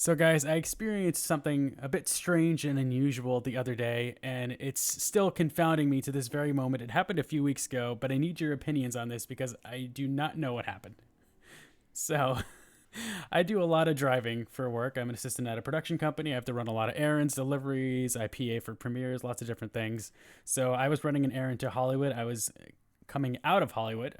So, guys, I experienced something a bit strange and unusual the other day, and it's still confounding me to this very moment. It happened a few weeks ago, but I need your opinions on this because I do not know what happened. So, I do a lot of driving for work. I'm an assistant at a production company. I have to run a lot of errands, deliveries, I PA for premieres, lots of different things. So, I was running an errand to Hollywood. I was coming out of Hollywood.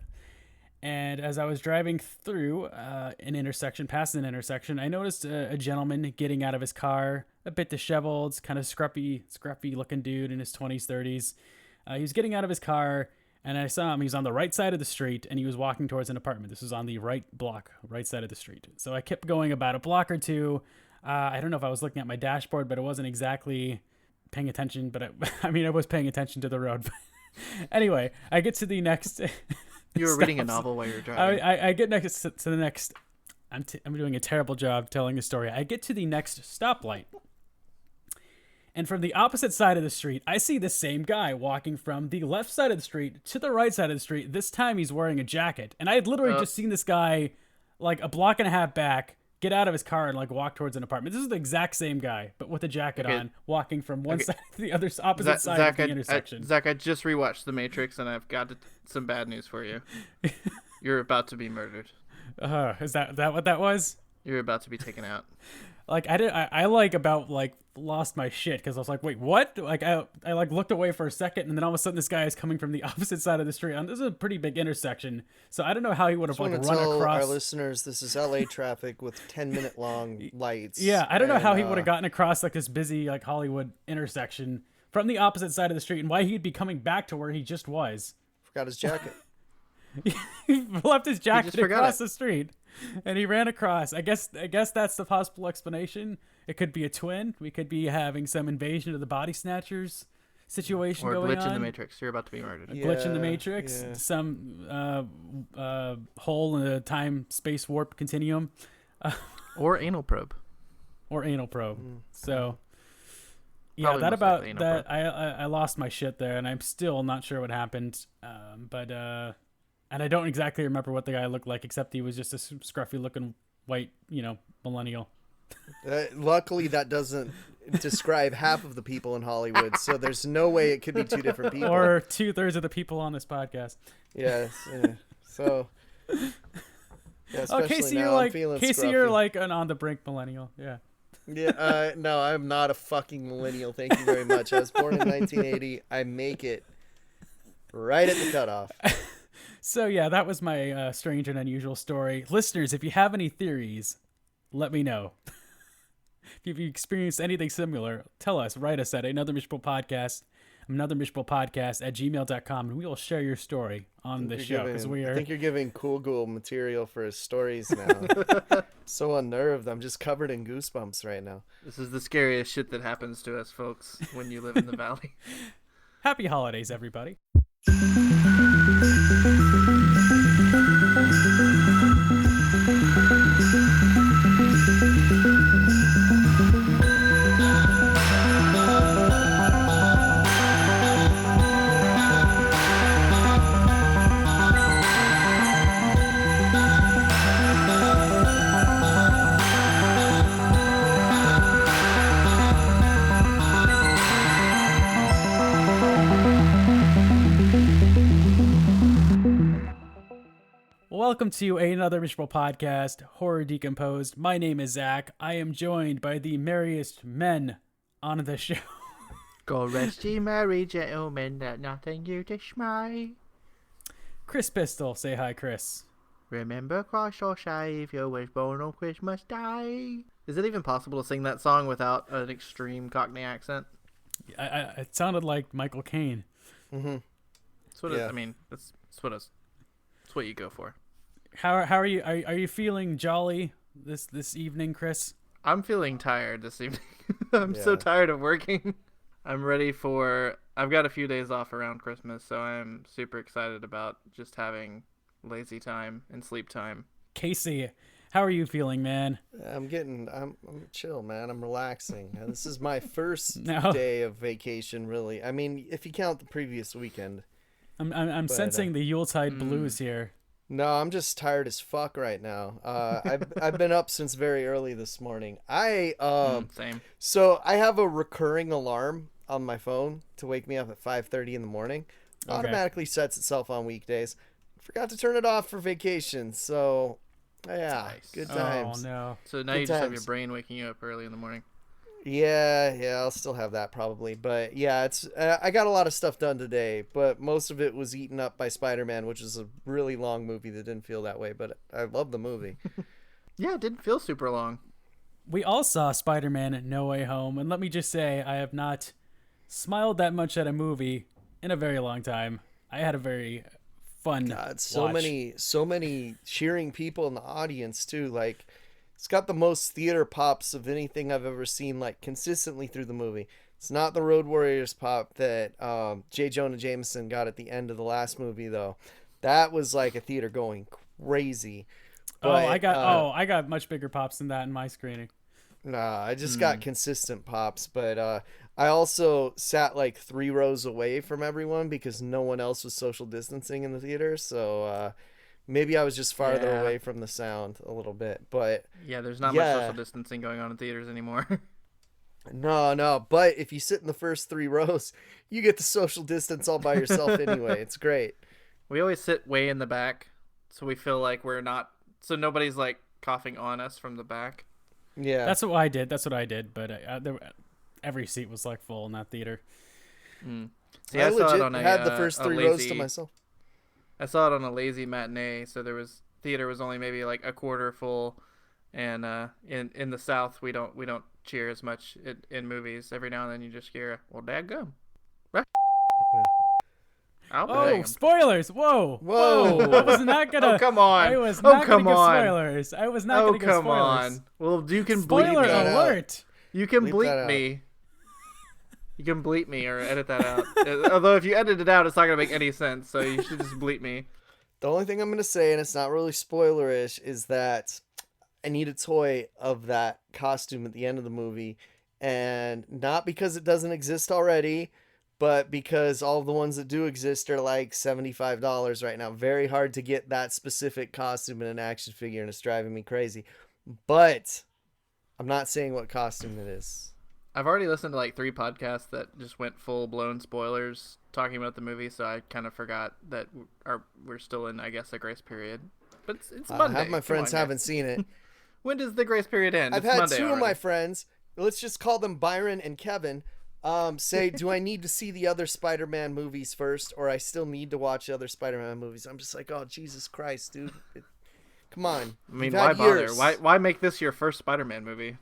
And as I was driving through past an intersection, I noticed a gentleman getting out of his car, a bit disheveled, kind of scruffy looking dude in his 20s, 30s. He was getting out of his car, and I saw him. He was on the right side of the street, and he was walking towards an apartment. This was on the right side of the street. So I kept going about a block or two. I don't know if I was looking at my dashboard, but it wasn't exactly paying attention. But I was paying attention to the road. Anyway, I get to the next... You were reading a novel while you were driving. I get next to the next. I'm doing a terrible job telling a story. I get to the next stoplight, and from the opposite side of the street, I see the same guy walking from the left side of the street to the right side of the street. This time, he's wearing a jacket, and I had literally just seen this guy, like a block and a half back, get out of his car and like walk towards an apartment. This is the exact same guy, but with a jacket on, walking from one side to the other opposite side of the intersection. Zach, I just rewatched The Matrix, and I've got some bad news for you. You're about to be murdered. Is that what that was? You're about to be taken out. Like I lost my shit because I was like, wait, what? Like I looked away for a second, and then all of a sudden this guy is coming from the opposite side of the street. This is a pretty big intersection, so I don't know how he would have run across. Our listeners, this is LA traffic with 10-minute long lights. Yeah, I don't know how he would have gotten across like this busy like Hollywood intersection from the opposite side of the street, and why he'd be coming back to where he just was. Forgot his jacket. He left his jacket across the street, and he ran across. I guess that's the possible explanation. It could be a twin. We could be having some invasion of the body snatchers situation or going on. Or glitch in the Matrix. You're about to be murdered. Glitch in the Matrix. Yeah. Some hole in a time-space warp continuum. Or anal probe. So... Yeah, Probably that about that. I lost my shit there, and I'm still not sure what happened. And I don't exactly remember what the guy looked like, except he was just a scruffy-looking white, millennial. Luckily, that doesn't describe half of the people in Hollywood, so there's no way it could be two different people. Or 2/3 of the people on this podcast. Yes. Yeah. So. Yeah, Casey, scruffy. You're like an on the brink millennial. Yeah. Yeah, no, I'm not a fucking millennial. Thank you very much. I was born in 1980. I make it right at the cutoff. So, yeah, that was my strange and unusual story. Listeners, if you have any theories, let me know. If you've experienced anything similar, tell us. Write us at anothermiserablepodcast at gmail.com, and we will share your story on the show. I think you're giving Cool Ghoul material for his stories now. So unnerved. I'm just covered in goosebumps right now. This is the scariest shit that happens to us, folks, when you live in the valley. Happy holidays, everybody. Welcome to another miserable podcast, Horror Decomposed. My name is Zach. I am joined by the merriest men on the show. Go rest ye merry gentlemen, that nothing you dismay. Chris Pistol, say hi, Chris. Remember Christ our Savior was born on Christmas Day. Is it even possible to sing that song without an extreme Cockney accent? It sounded like Michael Caine. Mm-hmm. That's what that's what you go for. How are you? Are you feeling jolly this evening, Chris? I'm feeling tired this evening. I'm so tired of working. I'm ready I've got a few days off around Christmas, so I'm super excited about just having lazy time and sleep time. Casey, how are you feeling, man? I'm chill, man. I'm relaxing. This is my first day of vacation, really. I mean, if you count the previous weekend. I'm sensing the Yuletide blues here. No, I'm just tired as fuck right now. I've been up since very early this morning. Same. So I have a recurring alarm on my phone to wake me up at 5:30 in the morning. Okay. Automatically sets itself on weekdays. Forgot to turn it off for vacation. So yeah, Nice. good Oh times. no. So now Good you just have your times. brain waking you up early in the morning. Yeah, I'll still have that probably, but yeah, it's I got a lot of stuff done today, but most of it was eaten up by Spider-Man, which is a really long movie that didn't feel that way, but I love the movie. Yeah, it didn't feel super long. We all saw Spider-Man No Way Home, and let me just say, I have not smiled that much at a movie in a very long time. I had a very fun God, so watch. many cheering people in the audience too. Like, it's got the most theater pops of anything I've ever seen, like consistently through the movie. It's not the Road Warriors pop that J. Jonah Jameson got at the end of the last movie, though. That was like a theater going crazy. But, I got much bigger pops than that in my screening. Nah, I just got consistent pops, but I also sat like 3 rows away from everyone because no one else was social distancing in the theater, so maybe I was just farther Yeah. away from the sound a little bit. But Yeah, there's not Yeah. much social distancing going on in theaters anymore. no, but if you sit in the first 3 rows, you get the social distance all by yourself anyway. It's great. We always sit way in the back, so we feel like we're not. So nobody's like coughing on us from the back. Yeah. That's what I did, but every seat was like full in that theater. See, I I saw legit it on a had the first a 3 rows to lazy- myself. I saw it on a lazy matinee, so theater was only maybe like a quarter full, and in the South we don't cheer as much in movies. Every now and then you just hear, "Well, dadgum." Oh, spoilers! Whoa! Whoa. I was not gonna. Oh, come on. I was Oh, not come gonna give on. spoilers. I was not Oh, gonna give come spoilers. on. Well, you can Spoiler bleep that me. out. alert! You can Bleep that bleep out. me. You can bleep me or edit that out. Although if you edit it out, it's not gonna make any sense. So you should just bleep me. The only thing I'm going to say, and it's not really spoilerish, is that I need a toy of that costume at the end of the movie. And not because it doesn't exist already, but because all of the ones that do exist are like $75 right now. Very hard to get that specific costume in an action figure, and it's driving me crazy. But I'm not saying what costume it is. I've already listened to like 3 podcasts that just went full blown spoilers talking about the movie, so I kind of forgot that we're still in, I guess, a grace period. But it's Monday. Half my Come friends on, haven't guys. seen it. When does the grace period end? I've It's had Monday 2 of my already. friends, let's just call them Byron and Kevin, say, do I need to see the other Spider-Man movies first, or I still need to watch the other Spider-Man movies? I'm just like, oh, Jesus Christ, dude. Come on. I mean, You've why had bother? years. Why make this your first Spider-Man movie?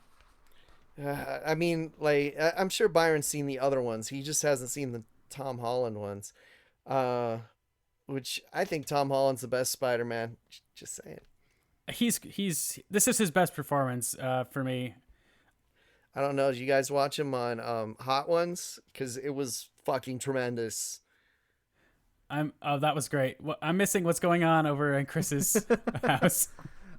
I mean, like, I'm sure Byron's seen the other ones. He just hasn't seen the Tom Holland ones. Which I think Tom Holland's the best Spider-Man. Just saying. This is his best performance for me. I don't know. Did you guys watch him on Hot Ones? Because it was fucking tremendous. That was great. I'm missing what's going on over in Chris's house.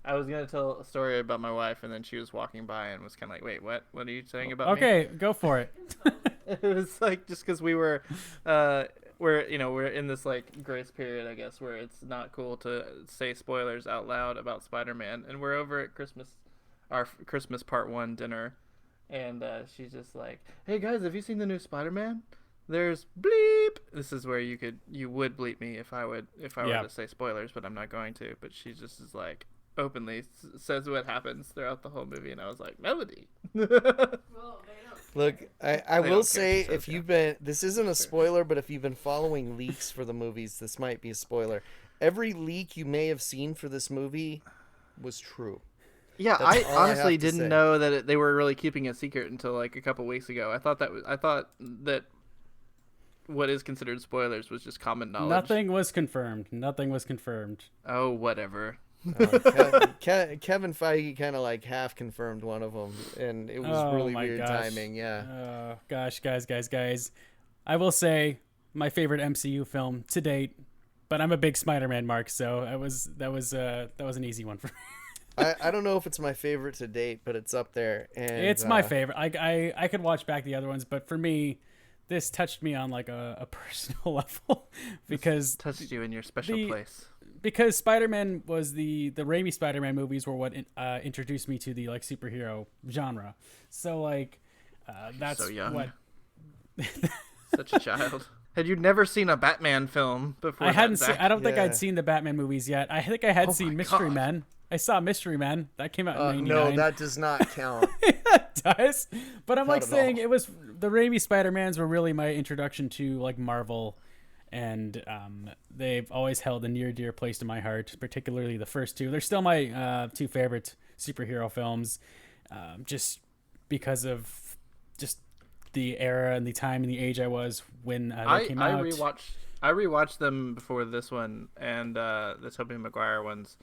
I was gonna tell a story about my wife, and then she was walking by and was kind of like, "Wait, what? What are you saying about me?" Okay, go for it. It was like just because we're in this like grace period, I guess, where it's not cool to say spoilers out loud about Spider-Man, and we're over at our Christmas Part 1 dinner, and she's just like, "Hey guys, have you seen the new Spider-Man? There's bleep." This is where you would bleep me if I were Yeah. to say spoilers, but I'm not going to. But she just is like openly says what happens throughout the whole movie, and I was like, Melody. Look, I They will don't care, say, she says, if you've yeah. been, this isn't a spoiler, but if you've been following leaks for the movies, this might be a spoiler. Every leak you may have seen for this movie was true. Yeah, That's I all I honestly have to didn't say. know that they were really keeping it secret until like a couple weeks ago. I thought that what is considered spoilers was just common knowledge. Nothing was confirmed. Oh, whatever. Kevin Feige kind of like half confirmed one of them, and it was Oh really my weird gosh. timing. Yeah. Oh gosh, guys. I will say my favorite MCU film to date, but I'm a big Spider-Man mark, so that was an easy one for me. I don't know if it's my favorite to date, but it's up there. And It's my favorite. I could watch back the other ones, but for me, this touched me on like a personal level because Touched you in your special place. because Spider-Man was the Raimi Spider-Man movies were what introduced me to the like superhero genre. So like that's so young. what Such a child. Had you never seen a Batman film before? I hadn't Zach? seen. I don't think Yeah. I'd seen the Batman movies yet. I think I had Oh seen my Mystery God. Men. I saw Mystery Men. That came out in '99. No, that does not count. It does. But I'm like Not at saying all. it was the Raimi Spider-Mans were really my introduction to like Marvel, and they've always held a near dear place to my heart, particularly the first two. They're still my two favorite superhero films, just because of just the era and the time and the age I was when they came out. I rewatched them before this one and the Tobey Maguire ones,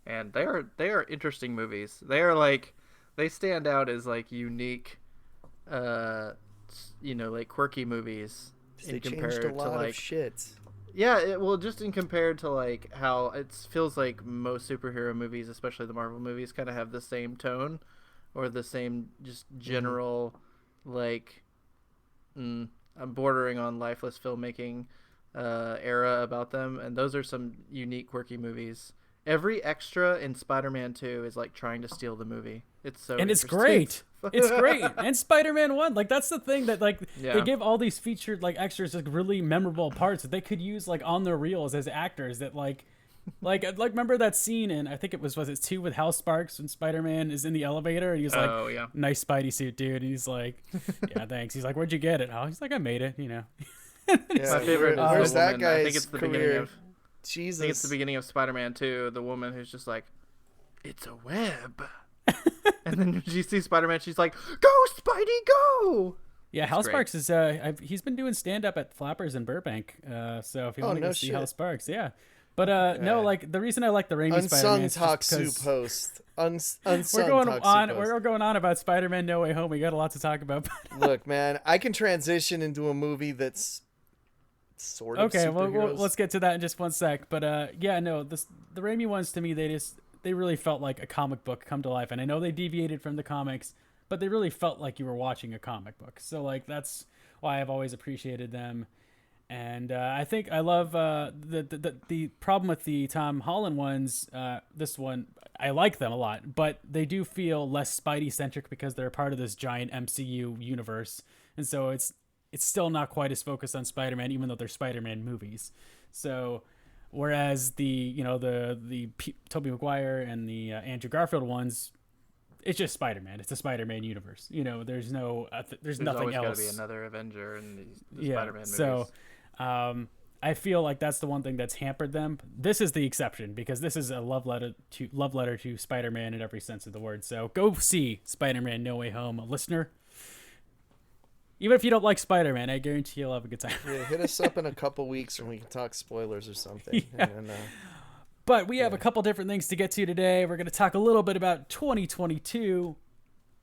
and they are interesting movies. They are like they stand out as like unique, like quirky movies. They changed compared a lot to like of shit. yeah, just in compared to like how it feels like most superhero movies, especially the Marvel movies, kind of have the same tone or the same just general like bordering on lifeless filmmaking era about them, and those are some unique quirky movies. Every extra in Spider-Man 2 is like trying to steal the movie. It's so And it's interesting. great. It's great. And Spider-Man 1, like that's the thing that like Yeah. they give all these featured like extras like really memorable parts that they could use like on their reels as actors that like remember that scene in I think it was it 2 with Hal Sparks when Spider-Man is in the elevator and he's like Oh yeah. nice Spidey suit, dude, and he's like yeah, thanks. He's like, where'd you get it? Oh, he's like, I made it, Yeah, My favorite is where's the that woman. I think guy's it's the beginning career? of Jesus. I think it's the beginning of Spider-Man 2, the woman who's just like, it's a web. And then she sees Spider-Man, she's like, go, Spidey, go! Yeah, Hal great. Sparks is he's been doing stand up at Flappers in Burbank. So if you want to no go see shit. Hal Sparks, yeah. But no, like the reason I like the Raimi Spider-Man Unsung is talk just soup because host. Unsung we're going talk on. soup host. We're going on about Spider-Man: No Way Home. We got a lot to talk about. Look, man, I can transition into a movie that's sort of Okay, well, superheroes. let's get to that in just one sec. But yeah, no, the Raimi ones to me, they really felt like a comic book come to life. And I know they deviated from the comics, but they really felt like you were watching a comic book. So like that's why I've always appreciated them. And I think I love the problem with the Tom Holland ones. This one, I like them a lot, but they do feel less Spidey centric because they're part of this giant MCU universe, and so it's still not quite as focused on Spider-Man, even though they're Spider-Man movies. So, whereas the Tobey Maguire and the Andrew Garfield ones, it's just Spider-Man. It's a Spider-Man universe. There's no there's nothing always else. There's got to be another Avenger in the Spider-Man movies. So, I feel like that's the one thing that's hampered them. This is the exception because this is a love letter to Spider-Man in every sense of the word. So go see Spider-Man: No Way Home, listener. Even if you don't like Spider-Man, I guarantee you'll have a good time. Yeah, hit us up in a couple weeks and we can talk spoilers or something. Yeah. And, But we have a couple different things to get to today. We're going to talk a little bit about 2022.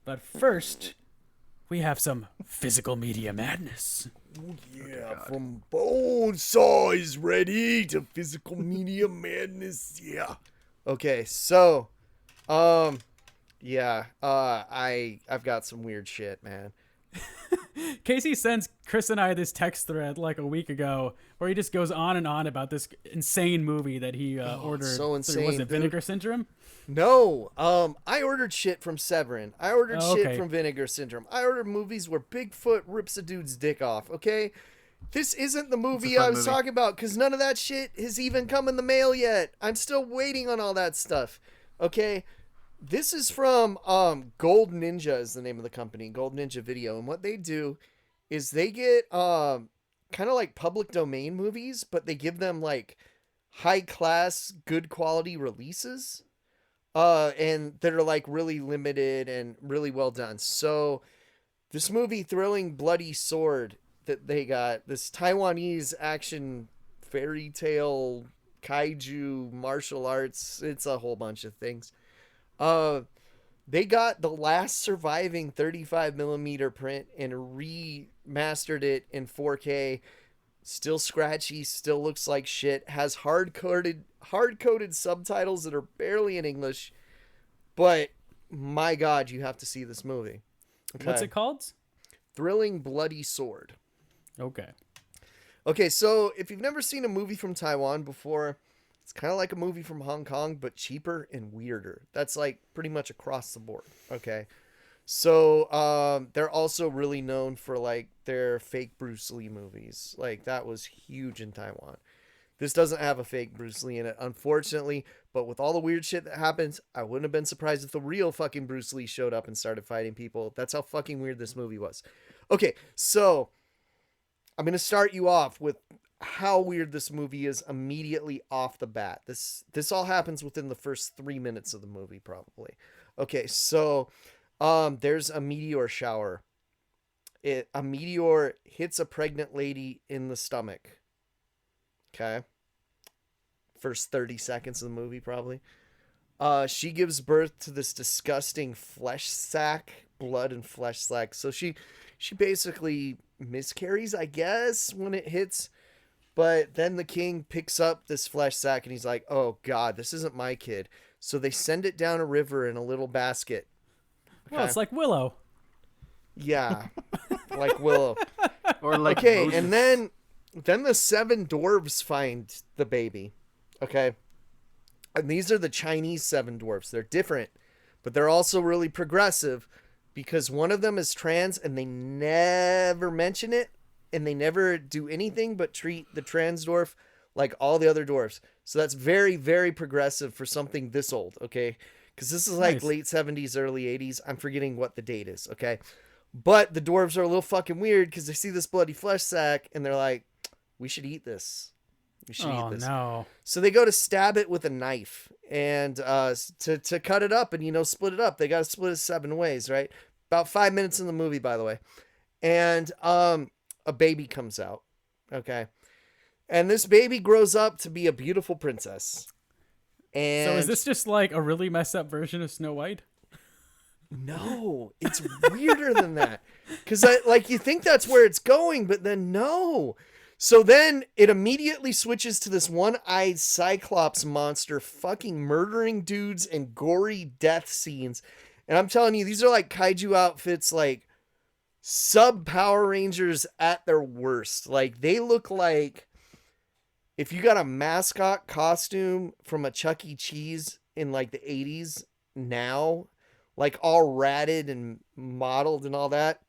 But first, we have some physical media madness. yeah, from bone saws ready to physical media madness. Yeah. Okay, so, I've got some weird shit, man. Casey sends Chris and I this text thread like a week ago where he just goes on and on about this insane movie that he ordered. so insane, Was it dude. Vinegar Syndrome? No, I ordered shit from Severin. I ordered Oh, shit okay. from Vinegar Syndrome. I ordered movies where Bigfoot rips a dude's dick off, okay? This isn't the movie fun I was movie. talking about because none of that shit has even come in the mail yet. I'm still waiting on all that stuff, okay? This is from Gold Ninja is the name of the company, Gold Ninja Video. And what they do is they get kind of like public domain movies, but they give them like high class, good quality releases. And they're like really limited and really well done. So this movie, Thrilling Bloody Sword, that they got, this Taiwanese action fairy tale, kaiju, martial arts, it's a whole bunch of things. They got the last surviving 35mm print and remastered it in 4K. Still scratchy, still looks like shit, has hard-coded subtitles that are barely in English, but my God, you have to see this movie. Okay. What's it called? Thrilling Bloody Sword. Okay. Okay, so if you've never seen a movie from Taiwan before, It's kind of like a movie from Hong Kong, but cheaper and weirder. That's like pretty much across the board. Okay. So they're also really known for like their fake Bruce Lee movies. Like that was huge in Taiwan. This doesn't have a fake Bruce Lee in it, unfortunately. But with all the weird shit that happens, I wouldn't have been surprised if the real fucking Bruce Lee showed up and started fighting people. That's how fucking weird this movie was. Okay, so I'm going to start you off with how weird this movie is immediately off the bat. This all happens within the first 3 minutes of the movie, probably. Okay, so there's a meteor shower. A meteor hits a pregnant lady in the stomach. Okay. First 30 seconds of the movie, probably. She gives birth to this disgusting flesh sack, blood and flesh sack. So she basically miscarries, I guess, when it hits. But then the king picks up this flesh sack and he's like, oh God, this isn't my kid. So they send it down a river in a little basket. Okay? Well, it's like Willow. Yeah. Like Willow. Or like okay, Moses. and then the 7 dwarves find the baby. Okay. And these are the Chinese 7 dwarfs. They're different, but they're also really progressive because one of them is trans and they never mention it and they never do anything but treat the trans dwarf like all the other dwarfs. So that's very, very progressive for something this old, okay? Because this is like Nice. late 70s, early 80s. I'm forgetting what the date is, okay? But the dwarves are a little fucking weird because they see this bloody flesh sack and they're like, we should eat this. We should Oh eat this. no. So they go to stab it with a knife and to cut it up and, you know, split it up. They got to split it 7 ways, right? About 5 minutes in the movie, by the way. And a baby comes out. Okay. And this baby grows up to be a beautiful princess. And So is this just like a really messed up version of Snow White? No, it's weirder than that. Because you think that's where it's going, but then no. So then it immediately switches to this one-eyed Cyclops monster fucking murdering dudes and gory death scenes. And I'm telling you, these are like kaiju outfits, like sub Power Rangers at their worst. Like they look like if you got a mascot costume from a Chuck E. Cheese in like the 80s now, like all ratted and modeled and all that.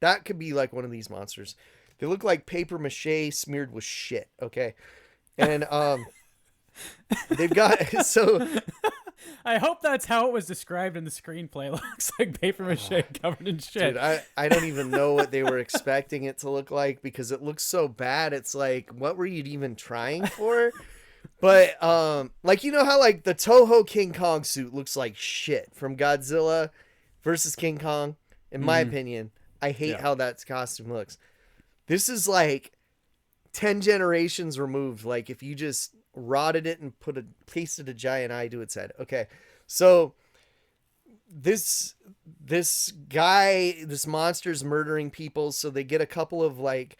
That could be like one of these monsters. They look like paper mache smeared with shit, okay? And they've got so I hope that's how it was described in the screenplay. It looks like paper mache covered in shit. dude, I don't even know what they were expecting it to look like because it looks so bad. It's like, what were you even trying for? But like, you know how like the Toho King Kong suit looks like shit from Godzilla versus King Kong? In my opinion, I hate how that costume looks. This is like 10 generations removed. Like if you just rotted it and pasted a giant eye to its head. Okay. So this monster's murdering people. So they get a couple of like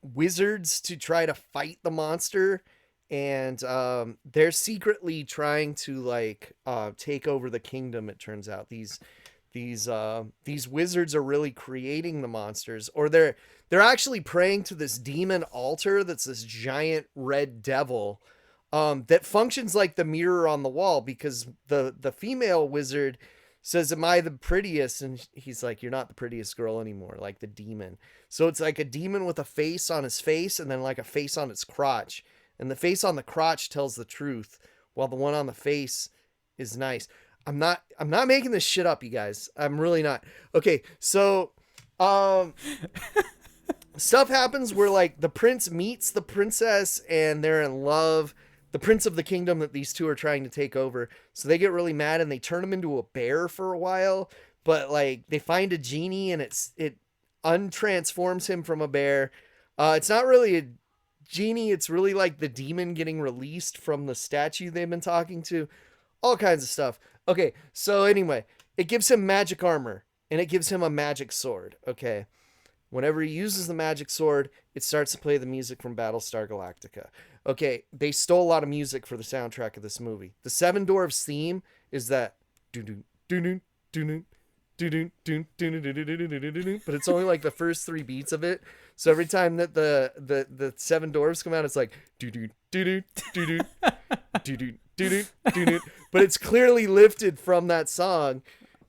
wizards to try to fight the monster. And they're secretly trying to like take over the kingdom. It turns out these wizards are really creating the monsters, or they're actually praying to this demon altar that's this giant red devil that functions like the mirror on the wall because the female wizard says, am I the prettiest? And he's like, you're not the prettiest girl anymore, like the demon. So it's like a demon with a face on his face and then like a face on its crotch. And the face on the crotch tells the truth while the one on the face is nice. I'm not making this shit up, you guys. I'm really not. Okay, so stuff happens where like the prince meets the princess and they're in love. The prince of the kingdom that these two are trying to take over. So they get really mad and they turn him into a bear for a while. But like they find a genie and it untransforms him from a bear. It's not really a genie. It's really like the demon getting released from the statue they've been talking to. All kinds of stuff. Okay, so anyway, it gives him magic armor and it gives him a magic sword. Okay. Whenever he uses the magic sword, it starts to play the music from Battlestar Galactica. Okay, they stole a lot of music for the soundtrack of this movie. The Seven Dwarfs theme is that doo-doo, doo-doo, doo-doo, but it's only like the first 3 beats of it. So every time that the 7 dwarves come out, it's like but it's clearly lifted from that song,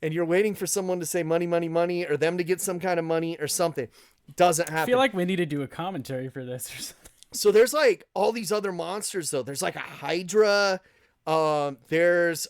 and you're waiting for someone to say money, money, money, or them to get some kind of money or something. Doesn't happen. I feel like we need to do a commentary for this or something. So there's like all these other monsters though. There's like a Hydra. There's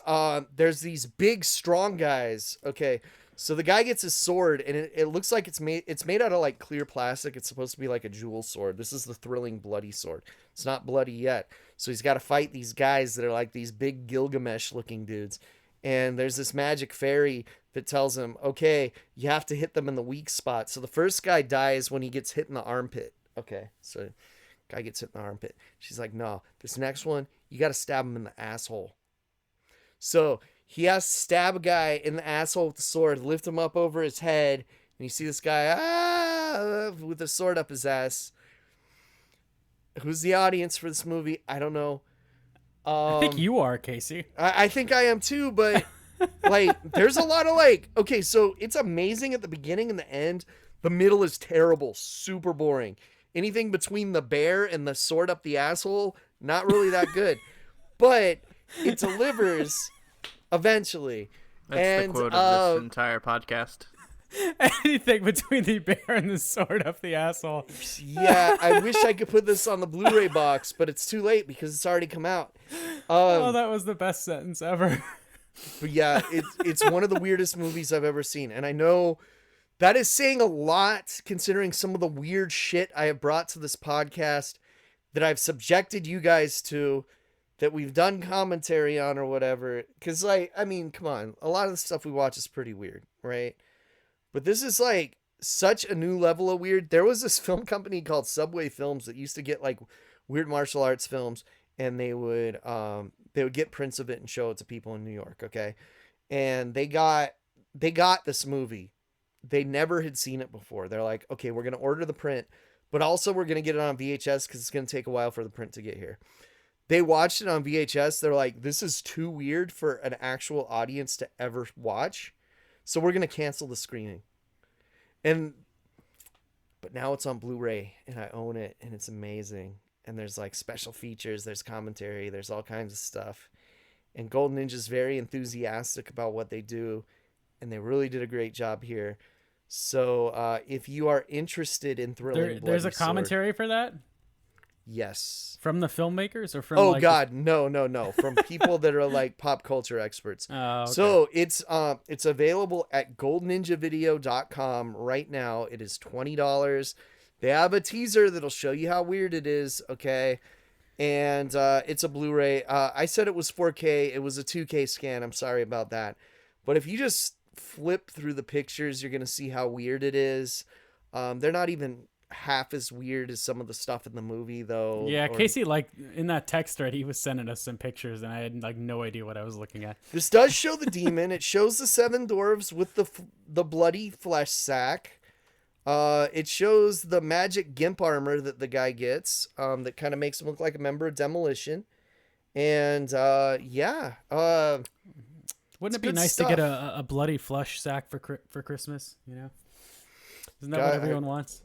these big strong guys. Okay. So the guy gets his sword, and it looks like it's made out of like clear plastic. It's supposed to be like a jewel sword. This is the thrilling bloody sword. It's not bloody yet. So he's got to fight these guys that are like these big Gilgamesh looking dudes. And there's this magic fairy that tells him, okay, you have to hit them in the weak spot. So the first guy dies when he gets hit in the armpit. Okay. So guy gets hit in the armpit. She's like, no, this next one, you got to stab him in the asshole. So he has to stab a guy in the asshole with the sword, lift him up over his head, and you see this guy with the sword up his ass. Who's the audience for this movie? I don't know. I think you are, Casey. I think I am too, but like, there's a lot of like, okay, so it's amazing at the beginning and the end. The middle is terrible, super boring. Anything between the bear and the sword up the asshole, not really that good. But it delivers eventually. That's the quote of this entire podcast. Anything between the bear and the sword up the asshole. Yeah, I wish I could put this on the Blu-ray box, but it's too late because it's already come out. Oh, that was the best sentence ever. But yeah, it's one of the weirdest movies I've ever seen. And I know that is saying a lot considering some of the weird shit I have brought to this podcast that I've subjected you guys to, that we've done commentary on or whatever. Because, like, I mean, come on. A lot of the stuff we watch is pretty weird, right? But this is, like, such a new level of weird. There was this film company called Subway Films that used to get, like, weird martial arts films, and they would get prints of it and show it to people in New York, okay? And they got this movie. They never had seen it before. They're like, okay, we're going to order the print, but also we're going to get it on VHS because it's going to take a while for the print to get here. They watched it on VHS. They're like, this is too weird for an actual audience to ever watch. So we're going to cancel the screening. But now it's on Blu-ray and I own it and it's amazing. And there's like special features, there's commentary, there's all kinds of stuff. And Golden Ninja's very enthusiastic about what they do. And they really did a great job here. So if you are interested in thrilling, there's a commentary for that? Yes. From the filmmakers or from? Oh, like, God, no. From people that are like pop culture experts. Oh, okay. So it's available at goldninjavideo.com right now. It is $20. They have a teaser that'll show you how weird it is. Okay. And it's a Blu-ray. I said it was 4K. It was a 2K scan. I'm sorry about that. But if you just flip through the pictures, you're going to see how weird it is. They're not even half as weird as some of the stuff in the movie, though. Yeah, Casey, like, in that text thread, he was sending us some pictures, and I had, like, no idea what I was looking at. This does show the demon. It shows the 7 dwarves with the bloody flesh sack. It shows the magic gimp armor that the guy gets, that kind of makes him look like a member of Demolition. And, yeah. Wouldn't it be nice to get a bloody flesh sack for Christmas, you know? Isn't that what everyone wants?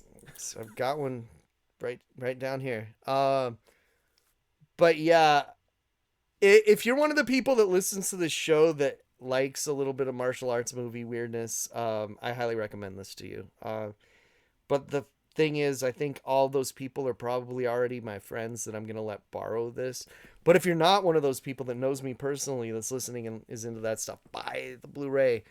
I've got one right down here. But yeah, if you're one of the people that listens to this show that likes a little bit of martial arts movie weirdness, I highly recommend this to you. But the thing is, I think all those people are probably already my friends that I'm going to let borrow this. But if you're not one of those people that knows me personally that's listening and is into that stuff, buy the Blu-ray.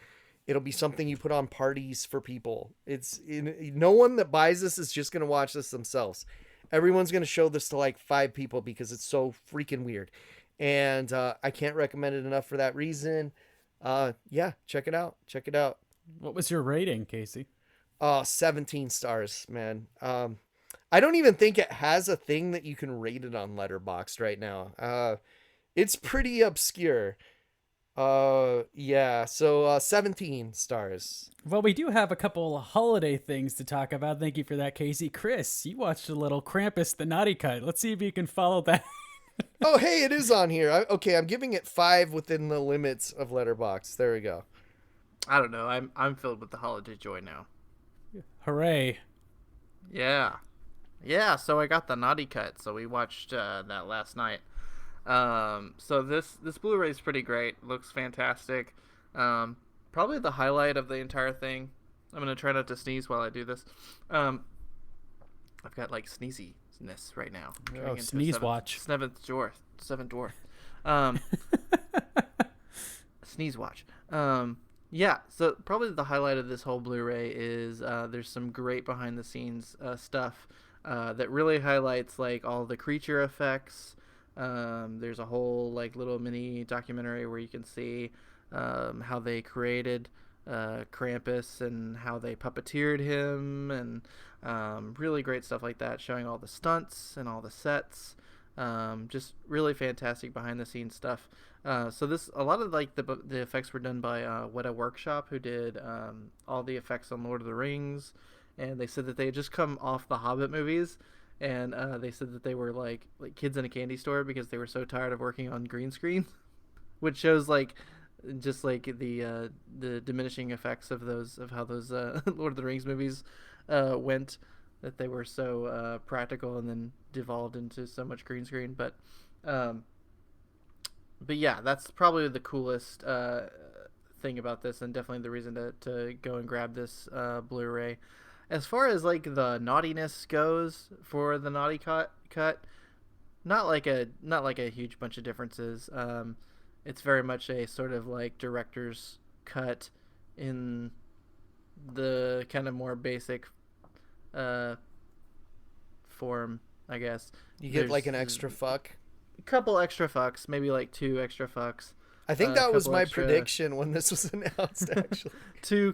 It'll be something you put on parties for people. No one that buys this is just going to watch this themselves. Everyone's going to show this to like 5 people because it's so freaking weird. And I can't recommend it enough for that reason. Yeah, check it out. Check it out. What was your rating, Casey? 17 stars, man. I don't even think it has a thing that you can rate it on Letterboxd right now. It's pretty obscure. Yeah, so 17 stars. Well, we do have a couple holiday things to talk about. Thank you for that, Casey. Chris, you watched a little Krampus the Naughty Cut. Let's see if you can follow that. Oh, hey, it is on here. Okay, I'm giving it 5 within the limits of Letterboxd. There we go. I don't know. I'm filled with the holiday joy now. Hooray. Yeah. Yeah, so I got the naughty cut, so we watched that last night. So this Blu-ray is pretty great. Looks fantastic. Probably the highlight of the entire thing. I'm gonna try not to sneeze while I do this. I've got like sneeziness right now. Oh, sneeze watch. Seventh dwarf. Sneeze watch. Yeah, so probably the highlight of this whole Blu-ray is there's some great behind the scenes stuff that really highlights like all the creature effects. There's a whole like little mini documentary where you can see how they created Krampus and how they puppeteered him, and really great stuff like that, showing all the stunts and all the sets. Just really fantastic behind the scenes stuff. So a lot of like the effects were done by Weta Workshop, who did all the effects on Lord of the Rings, and they said that they had just come off the Hobbit movies, and they said that they were like kids in a candy store because they were so tired of working on green screen, which shows like just like the diminishing effects of how those Lord of the Rings movies went, that they were so practical and then devolved into so much green screen. But yeah, that's probably the coolest thing about this, and definitely the reason to go and grab this Blu-ray. As far as like the naughtiness goes for the naughty cut, not like a huge bunch of differences. It's very much a sort of like director's cut in the kind of more basic form, I guess. You get like an extra fuck. A couple extra fucks, maybe like 2 extra fucks. I think that was my prediction when this was announced, actually. two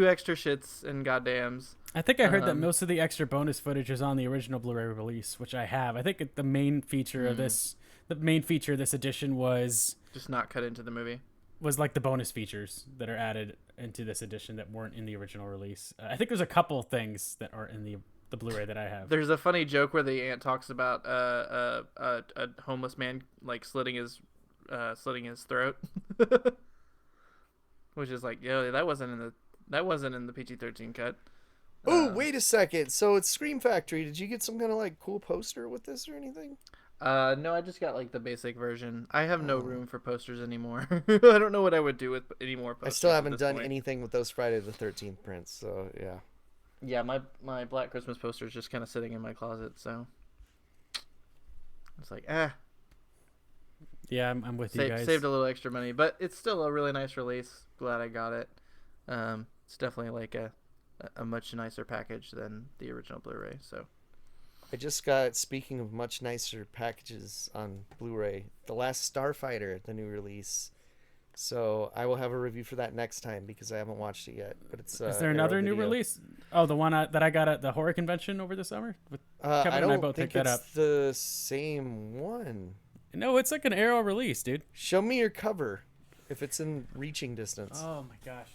extra shits and goddams. I think I heard that most of the extra bonus footage is on the original Blu-ray release, which I have. I think the main feature of this edition was just not cut into the movie. Was like the bonus features that are added into this edition that weren't in the original release. I think there's a couple things that are in the Blu-ray that I have. There's a funny joke where the aunt talks about a homeless man like slitting his throat, which is like, yo, that wasn't in the PG-13 cut. Oh, wait a second. So it's Scream Factory. Did you get some kind of like cool poster with this or anything? No, I just got like the basic version. I have no room for posters anymore. I don't know what I would do with any more posters. I still haven't done anything with those Friday the 13th prints, so yeah. Yeah, my Black Christmas poster is just kind of sitting in my closet, so it's like, Yeah, I'm with you guys. Saved a little extra money, but it's still a really nice release. Glad I got it. It's definitely like a much nicer package than the original Blu-ray, so. I just got, speaking of much nicer packages on Blu-ray, The Last Starfighter, the new release. So I will have a review for that next time because I haven't watched it yet. But it's is there another new release? Oh, the one that I got at the horror convention over the summer. Kevin I and I both think picked that up. It's the same one. No, it's like an Arrow release, dude. Show me your cover if it's in reaching distance. Oh my gosh.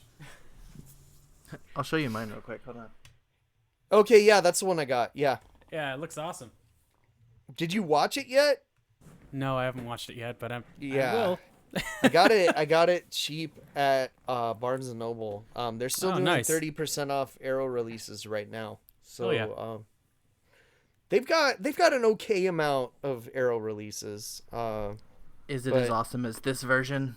I'll show you mine real quick. Hold on. Okay, yeah, that's the one I got. Yeah. Yeah, it looks awesome. Did you watch it yet? No, I haven't watched it yet, but I will. I got it cheap at Barnes and Noble. They're still doing 30% off Arrow releases right now. So they've got an okay amount of Arrow releases. Is it as awesome as this version?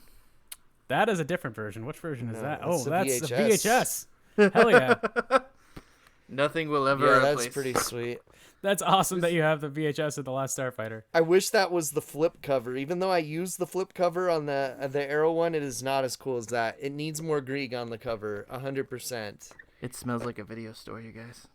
That is a different version. Which version is that? That's the VHS. Hell yeah. Nothing will ever replace. That's pretty sweet. That's awesome that you have the VHS of The Last Starfighter. I wish that was the flip cover. Even though I used the flip cover on the Arrow one, it is not as cool as that. It needs more Grieg on the cover, 100%. It smells like a video store, you guys.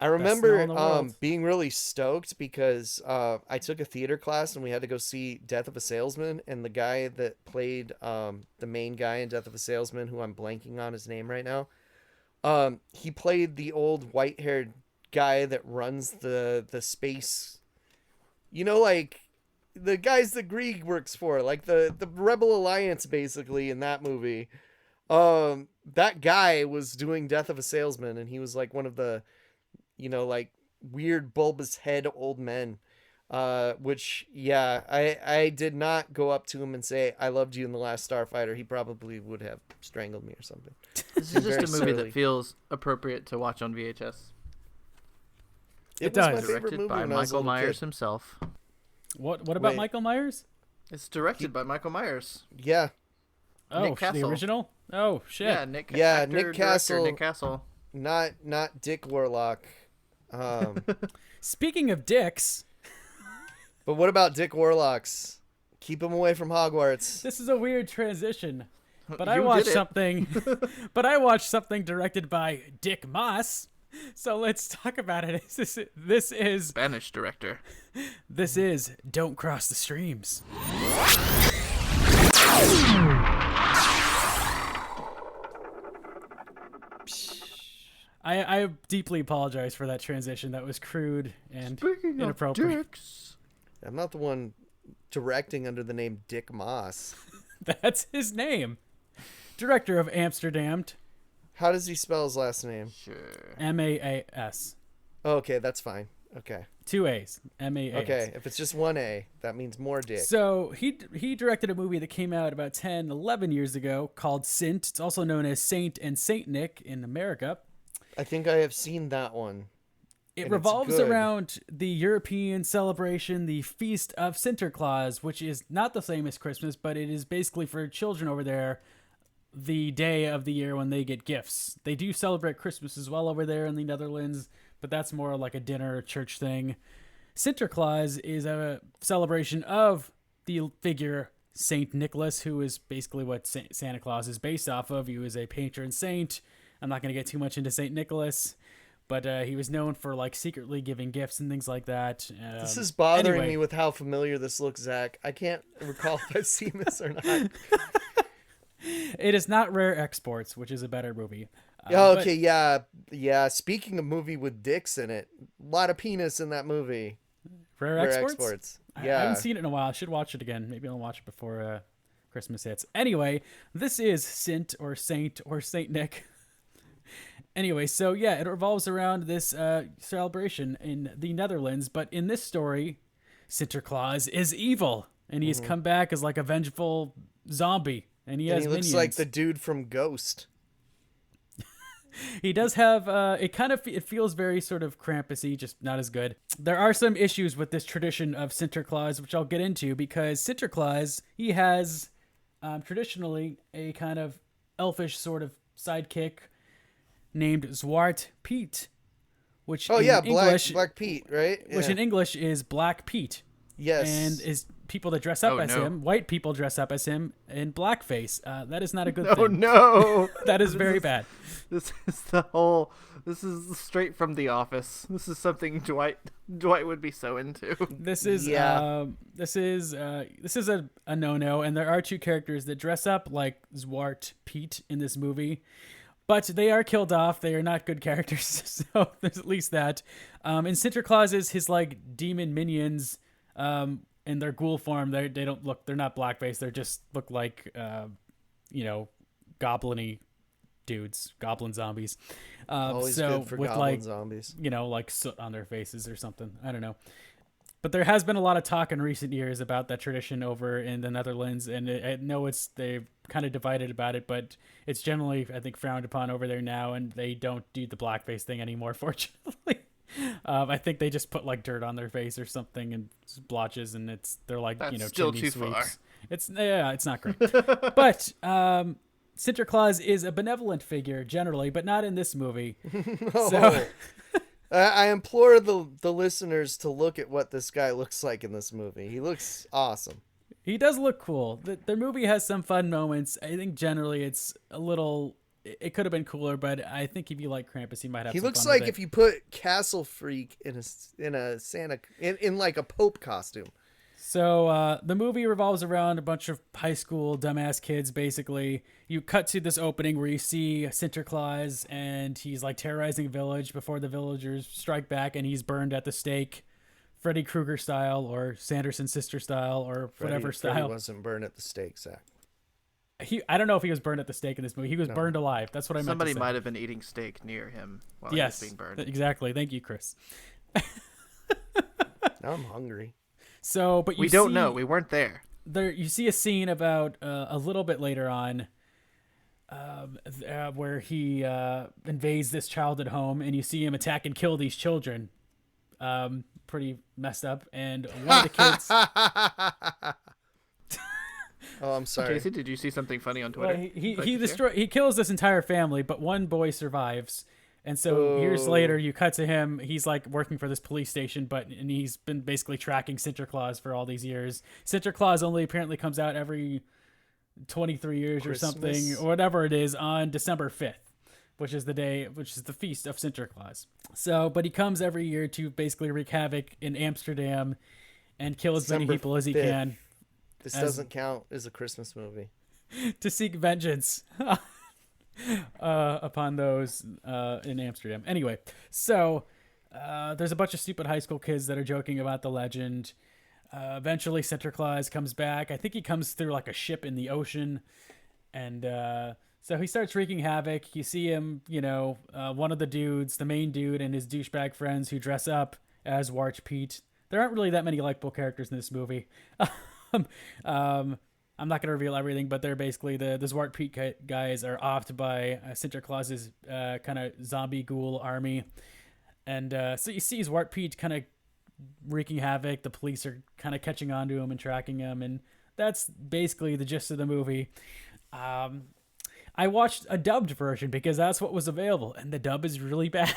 I remember being really stoked because I took a theater class and we had to go see Death of a Salesman, and the guy that played the main guy in Death of a Salesman, who I'm blanking on his name right now, he played the old white-haired guy that runs the space, like the guys that Grieg works for, like the Rebel Alliance basically in that movie. That guy was doing Death of a Salesman, and he was like one of the like weird bulbous head old men. Which, yeah, I did not go up to him and say, I loved you in The Last Starfighter. He probably would have strangled me or something. This is just a movie surly. that feels appropriate to watch on VHS. It does. was my favorite Directed movie by when I was a Michael little Myers kid. himself. What about Wait. Michael Myers? It's directed by Michael Myers. Yeah. Oh, Nick the Castle. original? Oh, shit. Yeah, Nick Nick Castle. Castle. Nick Castle. Not Dick Warlock. Speaking of dicks, But what about Dick Warlocks? Keep him away from Hogwarts. this is a weird transition. But I You watched did it. something but I watched something directed by Dick Moss. So let's talk about it. This is Spanish director. Don't Cross the Streams. I deeply apologize for that transition. That was crude and Speaking inappropriate. of dicks. I'm not the one directing under the name Dick Moss. That's his name. Director of Amsterdam, How does he spell his last name? Sure. M-A-A-S. Oh, okay, that's fine. Okay. 2 A's. M-A-A-S. Okay, if it's just one A, that means more dick. So he directed a movie that came out about 10, 11 years ago called Sint. It's also known as Saint and Saint Nick in America. I think I have seen that one. It And it's revolves good. around the European celebration, the Feast of Sinterklaas, which is not the same as Christmas, but it is basically for children over there the day of the year when they get gifts. They do celebrate Christmas as well over there in the Netherlands, but that's more like a dinner church thing. Sinterklaas is a celebration of the figure Saint Nicholas, who is basically what Santa Claus is based off of. He was a patron saint. I'm not going to get too much into Saint Nicholas, but he was known for like secretly giving gifts and things like that. This is bothering anyway. me with how familiar this looks, Zach. I can't recall if I've seen this or not. It is not Rare Exports, which is a better movie. Yeah, But okay, yeah. Speaking of movie with dicks in it, a lot of penis in that movie. Rare Rare Exports? Exports. I Yeah. haven't seen it in a while. I should watch it again. Maybe I'll watch it before Christmas hits. Anyway, this is Sint or Saint Nick. Anyway, so yeah, it revolves around this celebration in the Netherlands, but in this story, Sinterklaas is evil, and he's come back as like a vengeful zombie, and he And has he looks minions. like the dude from Ghost. He does have it feels very sort of Krampus-y, just not as good. There are some issues with this tradition of Sinterklaas, which I'll get into, because Sinterklaas, he has traditionally a kind of elfish sort of sidekick named Zwart Piet, which Oh in yeah, English, Black Pete, right? which Yeah. in English is Black Pete. Yes. And is people that dress up Oh, as no. him, white people dress up as him in blackface. That is not a good Oh thing. no! That is This very bad. This is straight from The Office. This is something Dwight would be so into. This is Yeah. this is a no-no, and there are two characters that dress up like Zwart Piet in this movie, but they are killed off. They are not good characters, so there's at least that. And Sinterklaas is his like demon minions, in their ghoul form. They're not blackface. They just look like goblin-y dudes, goblin zombies. Always so good for with goblin like zombies. like soot on their faces or something. I don't know. But there has been a lot of talk in recent years about that tradition over in the Netherlands, and I know they've kind of divided about it, but it's generally, I think, frowned upon over there now, and they don't do the blackface thing anymore, fortunately. I think they just put like dirt on their face or something and blotches, and they're like That's still chimney too far. sweeps. It's not great. But Sinterklaas is a benevolent figure generally, but not in this movie. Oh. So I implore the listeners to look at what this guy looks like in this movie. He looks awesome. he does look cool. The movie has some fun moments. I think generally it's a little. It could have been cooler, but I think if you like Krampus, he might have. He some looks fun with like it. if you put Castle Freak in a Santa in like a Pope costume. So the movie revolves around a bunch of high school dumbass kids, basically. You cut to this opening where you see Sinterklaas, and he's like terrorizing a village before the villagers strike back, and he's burned at the stake, Freddy Krueger style, or Sanderson sister style, or whatever Freddy style. wasn't burned at the stake, Zach. I don't know if he was burned at the stake in this movie. He was burned alive. That's what I meant Somebody to say. might have been eating steak near him while Yes, he was being burned. exactly. Thank you, Chris. Now I'm hungry. So, but we don't know. We weren't there. There, you see a scene about a little bit later on, where he invades this childhood home, and you see him attack and kill these children. Pretty messed up. And one of the kids. Oh, I'm sorry. Casey, did you see something funny on Twitter? Well, he kills this entire family, but one boy survives. And so years later, you cut to him. He's like working for this police station, and he's been basically tracking Sinterklaas for all these years. Sinterklaas only apparently comes out every 23 years Christmas? or something, or whatever it is, on December 5th, which is the feast of Sinterklaas. So, but he comes every year to basically wreak havoc in Amsterdam and kill as many people as he 5th. can. This doesn't count as a Christmas movie. To seek vengeance upon those in Amsterdam. Anyway, so there's a bunch of stupid high school kids that are joking about the legend. Eventually, Sinterklaas comes back. I think he comes through like a ship in the ocean. And so he starts wreaking havoc. You see him, one of the dudes, the main dude, and his douchebag friends who dress up as Warch Pete. There aren't really that many likable characters in this movie. I'm not going to reveal everything, but they're basically the Zwart Pete guys are offed by Sinterklaas's kind of zombie ghoul army. And so you see Zwart Pete kind of wreaking havoc. The police are kind of catching on to him and tracking him. And that's basically the gist of the movie. I watched a dubbed version because that's what was available. And the dub is really bad.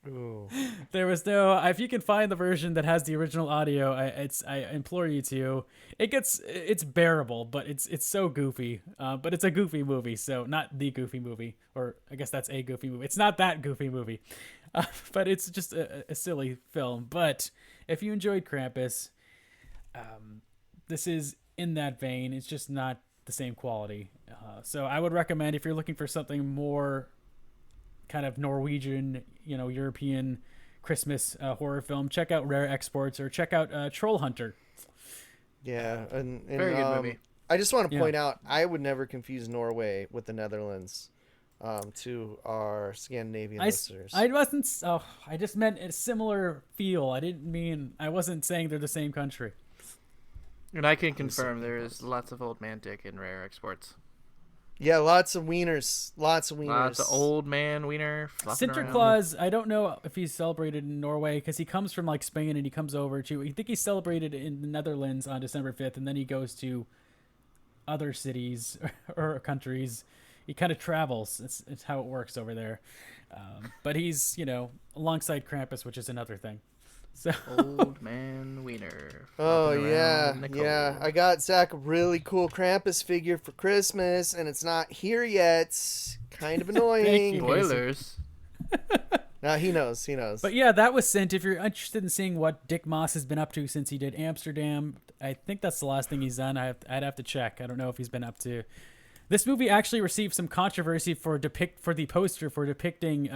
Ooh. There was no. If you can find the version that has the original audio, I implore you to. It's bearable, but it's so goofy. But it's a goofy movie, so not the goofy movie, or I guess that's a goofy movie. It's not that goofy movie, but it's just a silly film. But if you enjoyed Krampus, this is in that vein. It's just not the same quality. So I would recommend, if you're looking for something more kind of Norwegian, European Christmas horror film, check out Rare Exports, or check out Troll Hunter. Yeah, and very good movie. I just want to point out, I would never confuse Norway with the Netherlands. To our Scandinavian listeners, I wasn't. Oh, I just meant a similar feel. I wasn't saying they're the same country. And I can confirm there is lots of old man dick in Rare Exports. Yeah, lots of wieners. Lots of old man wiener. Sinterklaas, I don't know if he's celebrated in Norway because he comes from like Spain and he comes over to. I think he's celebrated in the Netherlands on December 5th, and then he goes to other cities or countries. He kind of travels. It's how it works over there. But he's alongside Krampus, which is another thing. So old man wiener. Oh yeah. I got Zach a really cool Krampus figure for Christmas, and it's not here yet. Kind of annoying. Spoilers. No, he knows. But yeah, that was Sint. If you're interested in seeing what Dick Moss has been up to since he did Amsterdam, I think that's the last thing he's done. I'd have to check. I don't know if he's been up to. This movie actually received some controversy for the poster for depicting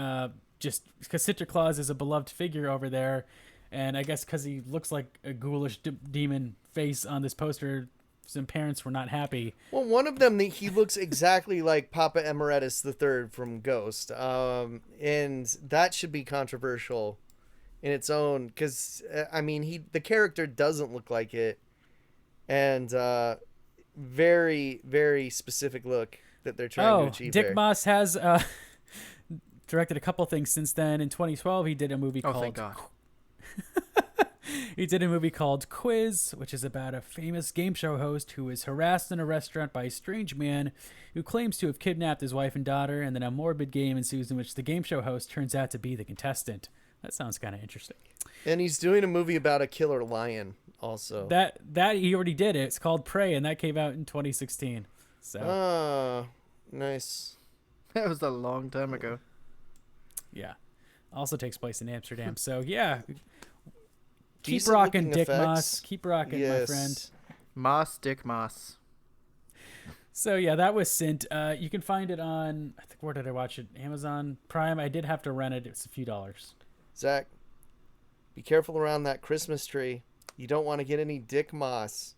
just because Sinterklaas is a beloved figure over there. And I guess because he looks like a ghoulish demon face on this poster, some parents were not happy. Well, one of them, he looks exactly like Papa Emeritus III from Ghost. And that should be controversial in its own. Because, the character doesn't look like it. And very, very specific look that they're trying to achieve Dick there. Moss has directed a couple things since then. In 2012, he did a movie called... Thank God. He did a movie called Quiz, which is about a famous game show host who is harassed in a restaurant by a strange man who claims to have kidnapped his wife and daughter, and then a morbid game ensues in which the game show host turns out to be the contestant. That sounds kind of interesting. And he's doing a movie about a killer lion also. That he already did it. It's called Prey, and that came out in 2016. So. Oh, nice. That was a long time ago. Yeah. Also takes place in Amsterdam. So, yeah. Keep Decent rocking, looking Dick effects. Moss. Keep rocking, my friend. Dick Moss. So, yeah, that was Sint. You can find it on, I think, where did I watch it? Amazon Prime. I did have to rent it. It's a few dollars. Zach, be careful around that Christmas tree. You don't want to get any Dick Moss.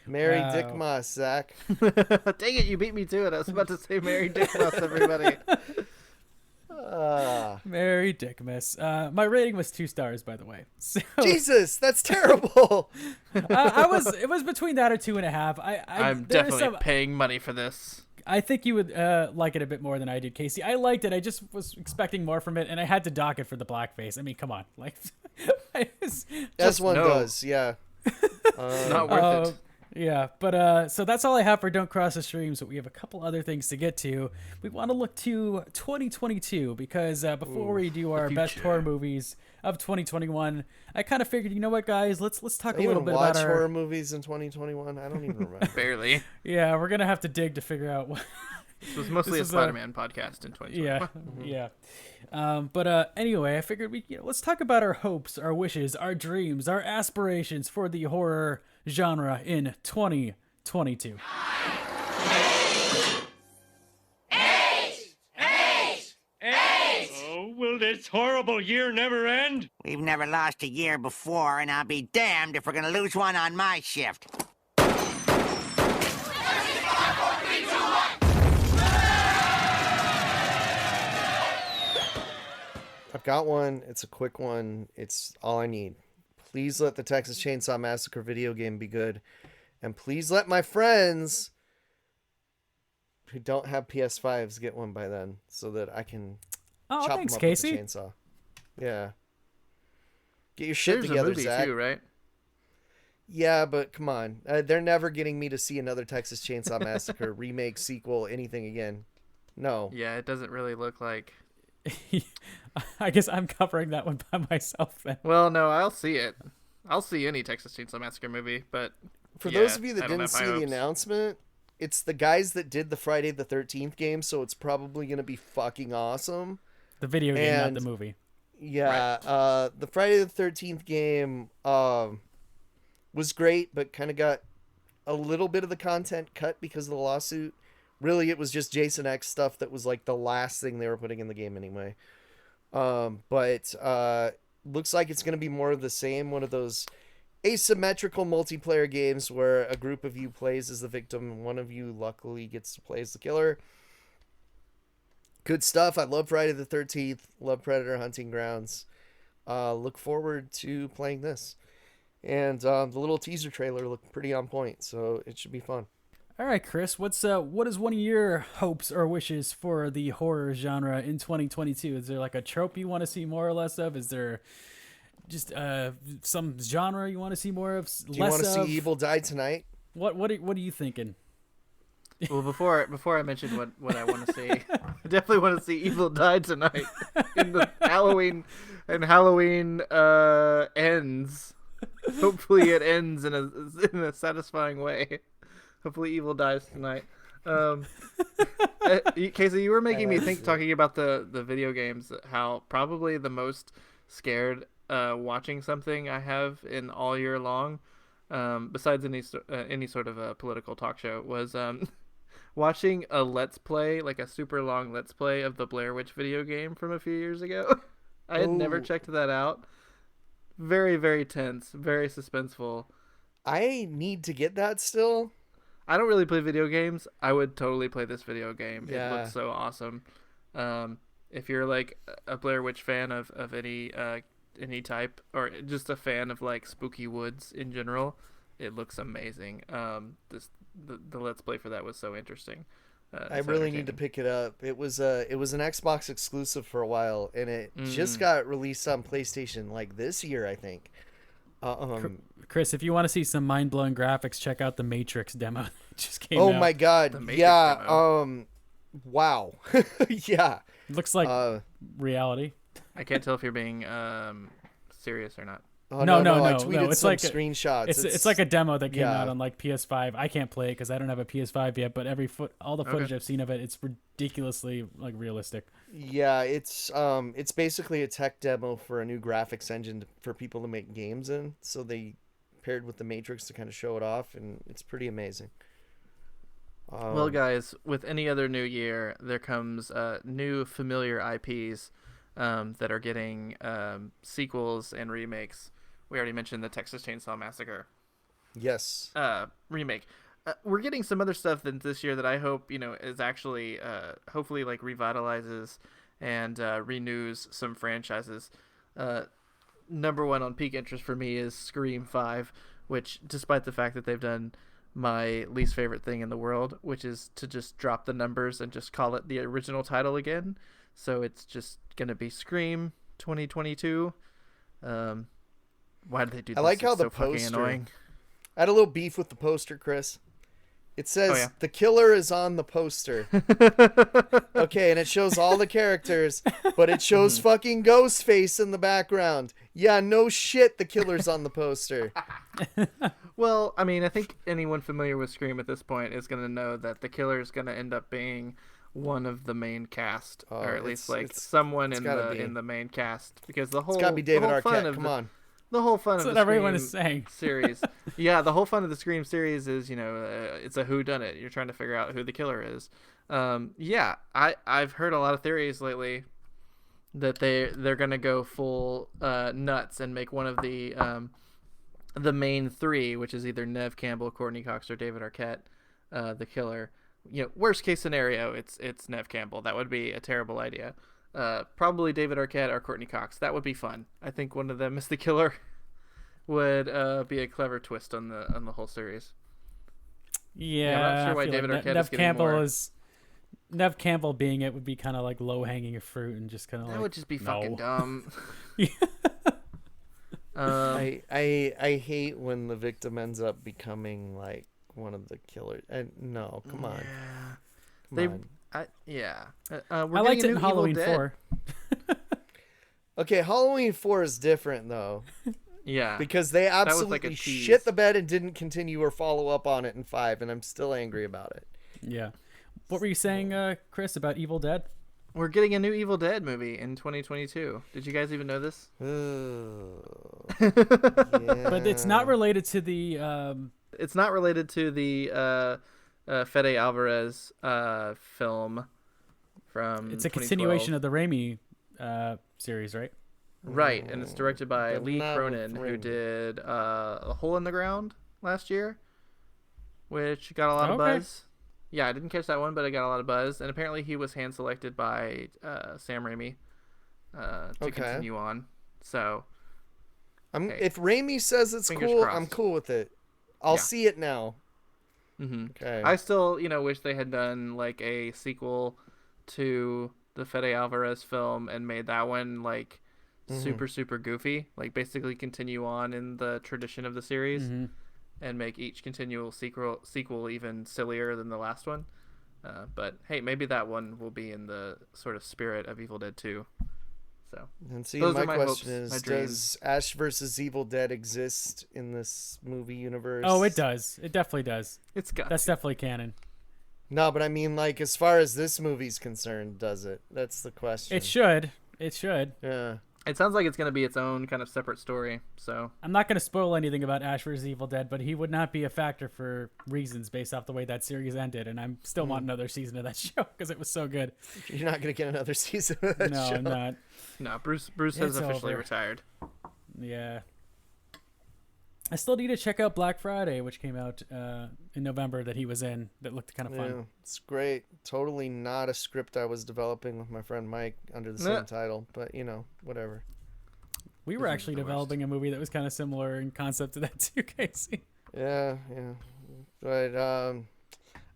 Merry Dick Moss, Zach. Dang it, you beat me to it. I was about to say Merry Dick Moss, everybody. Merry Dickmas. My rating was 2 stars, by the way. So, Jesus, that's terrible. it was between that or 2.5. I'm definitely paying money for this. I think you would like it a bit more than I did, Casey. I liked it. I just was expecting more from it, and I had to dock it for the blackface. I mean, come on, like, As one does, yeah. Not worth it. Yeah, but so that's all I have for Don't Cross the Streams, but we have a couple other things to get to. We want to look to 2022 because before we do our best horror movies of 2021, I kind of figured, you know what, guys, let's talk a little bit about our horror movies in 2021. I don't even remember. Barely. Yeah, we're gonna have to dig to figure out what. This was mostly a Spider-Man podcast in 2021. Yeah, but anyway, I figured let's talk about our hopes, our wishes, our dreams, our aspirations for the horror genre in 2022. 8! Oh, will this horrible year never end? We've never lost a year before, and I'll be damned if we're gonna lose one on my shift. I've got one. It's a quick one. It's all I need. Please let the Texas Chainsaw Massacre video game be good. And please let my friends who don't have PS5s get one by then so that I can chop thanks, them up Casey. with the chainsaw. Yeah. Get your shit There's together, a movie Zach. too, right? Yeah, but come on. They're never getting me to see another Texas Chainsaw Massacre remake, sequel, anything again. No. Yeah, it doesn't really look like... I guess I'm covering that one by myself then. Well, no, I'll see it. I'll see any Texas Chainsaw Massacre movie, but for those of you that didn't see the announcement, it's the guys that did the Friday the 13th game, so it's probably going to be fucking awesome. The video game, not the movie. Yeah, right. The Friday the 13th game was great, but kind of got a little bit of the content cut because of the lawsuit. Really, it was just Jason X stuff that was like the last thing they were putting in the game anyway. But looks like it's going to be more of the same, one of those asymmetrical multiplayer games where a group of you plays as the victim and one of you luckily gets to play as the killer. Good stuff. I love Friday the 13th. Love Predator Hunting Grounds. Look forward to playing this. And the little teaser trailer looked pretty on point, so it should be fun. All right, Chris, what is one of your hopes or wishes for the horror genre in 2022? Is there like a trope you want to see more or less of? Is there just some genre you want to see more of? Do you want to see Evil Die Tonight? What are you thinking? Well, before I mention what I want to see, I definitely want to see Evil Die Tonight in the Halloween ends. Hopefully, it ends in a satisfying way. Hopefully, Evil dies tonight. Casey, you were making me think, talking about the video games, how probably the most scared watching something I have in all year long, besides any sort of a political talk show, was watching a Let's Play, like a super long Let's Play of the Blair Witch video game from a few years ago. I had never checked that out. Very, very tense, very suspenseful. I need to get that still. I don't really play video games. I would totally play this video game. Yeah. It looks so awesome. If you're like a Blair Witch fan of any type, or just a fan of like spooky woods in general, it looks amazing. The Let's Play for that was so interesting. I really need to pick it up. It was an Xbox exclusive for a while, and it just got released on PlayStation like this year, I think. Chris, if you want to see some mind-blowing graphics, check out the Matrix demo that just came out. Oh my god. Yeah. Demo. Wow. Yeah. Looks like reality. I can't tell if you're being serious or not. Oh, no. I tweeted It's some like screenshots. It's like a demo that came out on like PS5. I can't play it because I don't have a PS5 yet. But all the footage I've seen of it, it's ridiculously like realistic. Yeah, it's basically a tech demo for a new graphics engine for people to make games in. So they paired with the Matrix to kind of show it off, and it's pretty amazing. Well, guys, with any other new year, there comes new familiar IPs that are getting sequels and remakes. We already mentioned the Texas Chainsaw Massacre. Yes. Remake. We're getting some other stuff this year that I hope is actually hopefully like revitalizes and renews some franchises. Number one on peak interest for me is Scream 5, which, despite the fact that they've done my least favorite thing in the world, which is to just drop the numbers and just call it the original title again. So it's just going to be Scream 2022. Why did they do this? I like how it's the so fucking poster. annoying. I had a little beef with the poster, Chris. It says Oh, yeah. the killer is on the poster. Okay, and it shows all the characters, but it shows fucking Ghostface in the background. Yeah, no shit, the killer's on the poster. Well, I mean, I think anyone familiar with Scream at this point is going to know that the killer is going to end up being one of the main cast, or at least someone in the main cast, because the whole It's gotta be David the whole fun Arquette. of Come the, on. The whole fun That's of what the everyone Scream is saying. series, yeah, the whole fun of the Scream series is it's a whodunit. You're trying to figure out who the killer is. Yeah, I've heard a lot of theories lately that they're gonna go full nuts and make one of the main three, which is either Nev Campbell, Courtney Cox, or David Arquette, the killer. Worst case scenario, it's Nev Campbell. That would be a terrible idea. Probably David Arquette or Courtney Cox. That would be fun. I think one of them is the killer. Would be a clever twist on the whole series. Yeah, I'm not sure why I feel David like Arquette Nev is getting Campbell more. Nev Campbell being it would be kind of like low hanging fruit and just kind of That like would just be no. fucking dumb. I hate when the victim ends up becoming like one of the killers. And no, come on. Yeah. Come on. We're I liked getting it a in new Halloween Evil Dead. 4. Okay, Halloween 4 is different though, Yeah. because they was like a absolutely tease. shit the bed and didn't continue or follow up on it in 5, and I'm still angry about it. Yeah. What were you saying, Chris, about Evil Dead? We're getting a new Evil Dead movie in 2022. Did you guys even know this? But it's not related to the It's not related to the Fede Alvarez film from. it's a 2012. continuation of the Raimi series, right? Right, and it's directed by But Lee not with Cronin, who Raimi. did A Hole in the Ground last year, which got a lot of Okay. buzz. Yeah, I didn't catch that one, but I got a lot of buzz. And apparently he was hand-selected by Sam Raimi to Okay. continue on. So, Hey, If Raimi says it's fingers cool, crossed. I'm cool with it. I'll Yeah. see it now. Okay. I still, wish they had done, like, a sequel to the Fede Alvarez film and made that one, like, super, super goofy. Like, basically continue on in the tradition of the series. And make each continual sequel even sillier than the last one. But hey, maybe that one will be in the sort of spirit of Evil Dead 2. So And see, those my are my question hopes, my is, dreams. does Ash versus Evil Dead exist in this movie universe? Oh, it does. It definitely does. it's got That's definitely canon. No, but I mean, like, as far as this movie's concerned, does it? That's the question. It should. It should. Yeah. It sounds like it's going to be its own kind of separate story. So I'm not going to spoil anything about Ash vs. Evil Dead, but he would not be a factor for reasons based off the way that series ended, and I'm still want another season of that show because it was so good. You're not going to get another season of that No, show. I'm not. no, Bruce has It's officially over. retired. Yeah. I still need to check out Black Friday, which came out in November that he was in. That looked kind of fun. Yeah, it's great. Totally not a script I was developing with my friend Mike under the Nah. same title, but whatever. We were Isn't actually the worst. developing a movie that was kind of similar in concept to that too, Casey. Yeah. But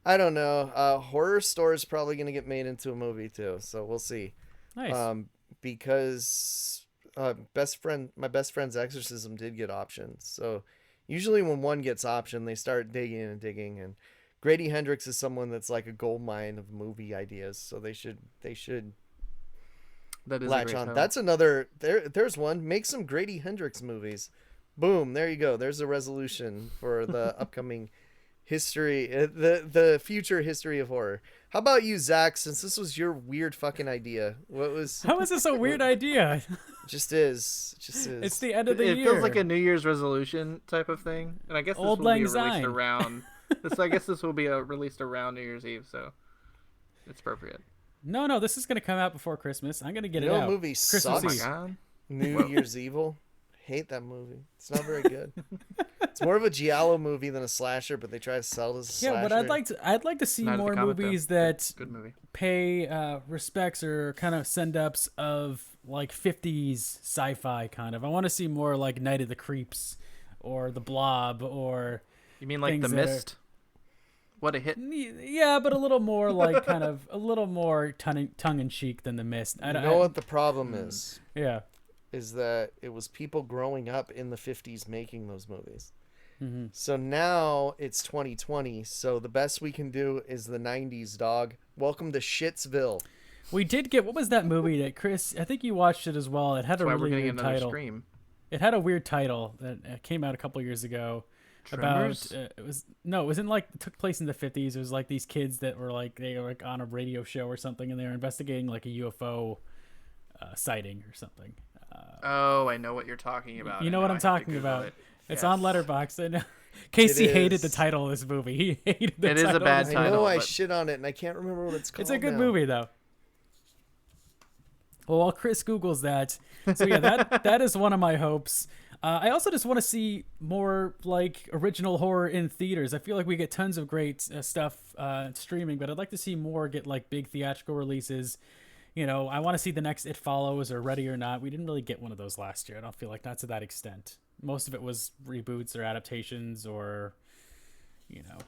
I don't know. Horror Store is probably gonna get made into a movie too, so we'll see. Nice. Because my best friend's Exorcism did get options. So usually when one gets optioned, they start digging and digging. And Grady Hendrix is someone that's like a gold mine of movie ideas. So they should That is a latch great on. film. That's another. There's one. Make some Grady Hendrix movies. Boom. There you go. There's a resolution for the upcoming history, the future history of horror. How about you, Zach? Since this was your weird fucking idea, what was? How is this a weird idea? Just is. It's the end of the it year. feels like a New Year's resolution type of thing, and I guess this Auld will be Lang released Syne. around. I guess this will be released around New Year's Eve, so it's appropriate. No, this is going to come out before Christmas. I'm going to get You it know out. what movie Christmas sucks? Oh my Eve. god! New Year's Evil. hate that movie. It's not very good. It's more of a giallo movie than a slasher, but they try to sell it as a slasher. Yeah, but I'd like to see Not at the more comic, though. movies that Good movie. pay respects or kind of send ups of like 50s sci-fi kind of. I want to see more like Night of the Creeps or The Blob or You mean like The things that Mist? What a hit! yeah, but a little more like kind of a little more tongue in cheek than The Mist. You know what the problem is? Yeah. Is that it was people growing up in the 50s making those movies. Mm-hmm. So now it's 2020, so the best we can do is the 90s, dog. Welcome to Shitsville. We did get, what was that movie that Chris, I think you watched it as well. It had That's a why really we're getting weird another title. Scream. It had a weird title that came out a couple years ago. Tremors? About it was in like, it took place in the 50s. It was like these kids that were like, they were like on a radio show or something, and they were investigating like a UFO sighting or something. Oh, I know what you're talking about. You know and what now I'm I have to talking Google about. it. It's Yes. on Letterboxd. I know. Casey It hated the is. title of this movie. He hated the It is a title of bad this I title, know I but- shit on it, and I can't remember what it's called. It's a good now. movie, though. Well, while Chris Googles that, so yeah, that is one of my hopes. I also just want to see more like original horror in theaters. I feel like we get tons of great stuff streaming, but I'd like to see more get like big theatrical releases. You know, I want to see the next It Follows or Ready or Not. We didn't really get one of those last year. I don't feel like not to that extent. Most of it was reboots or adaptations or, you know,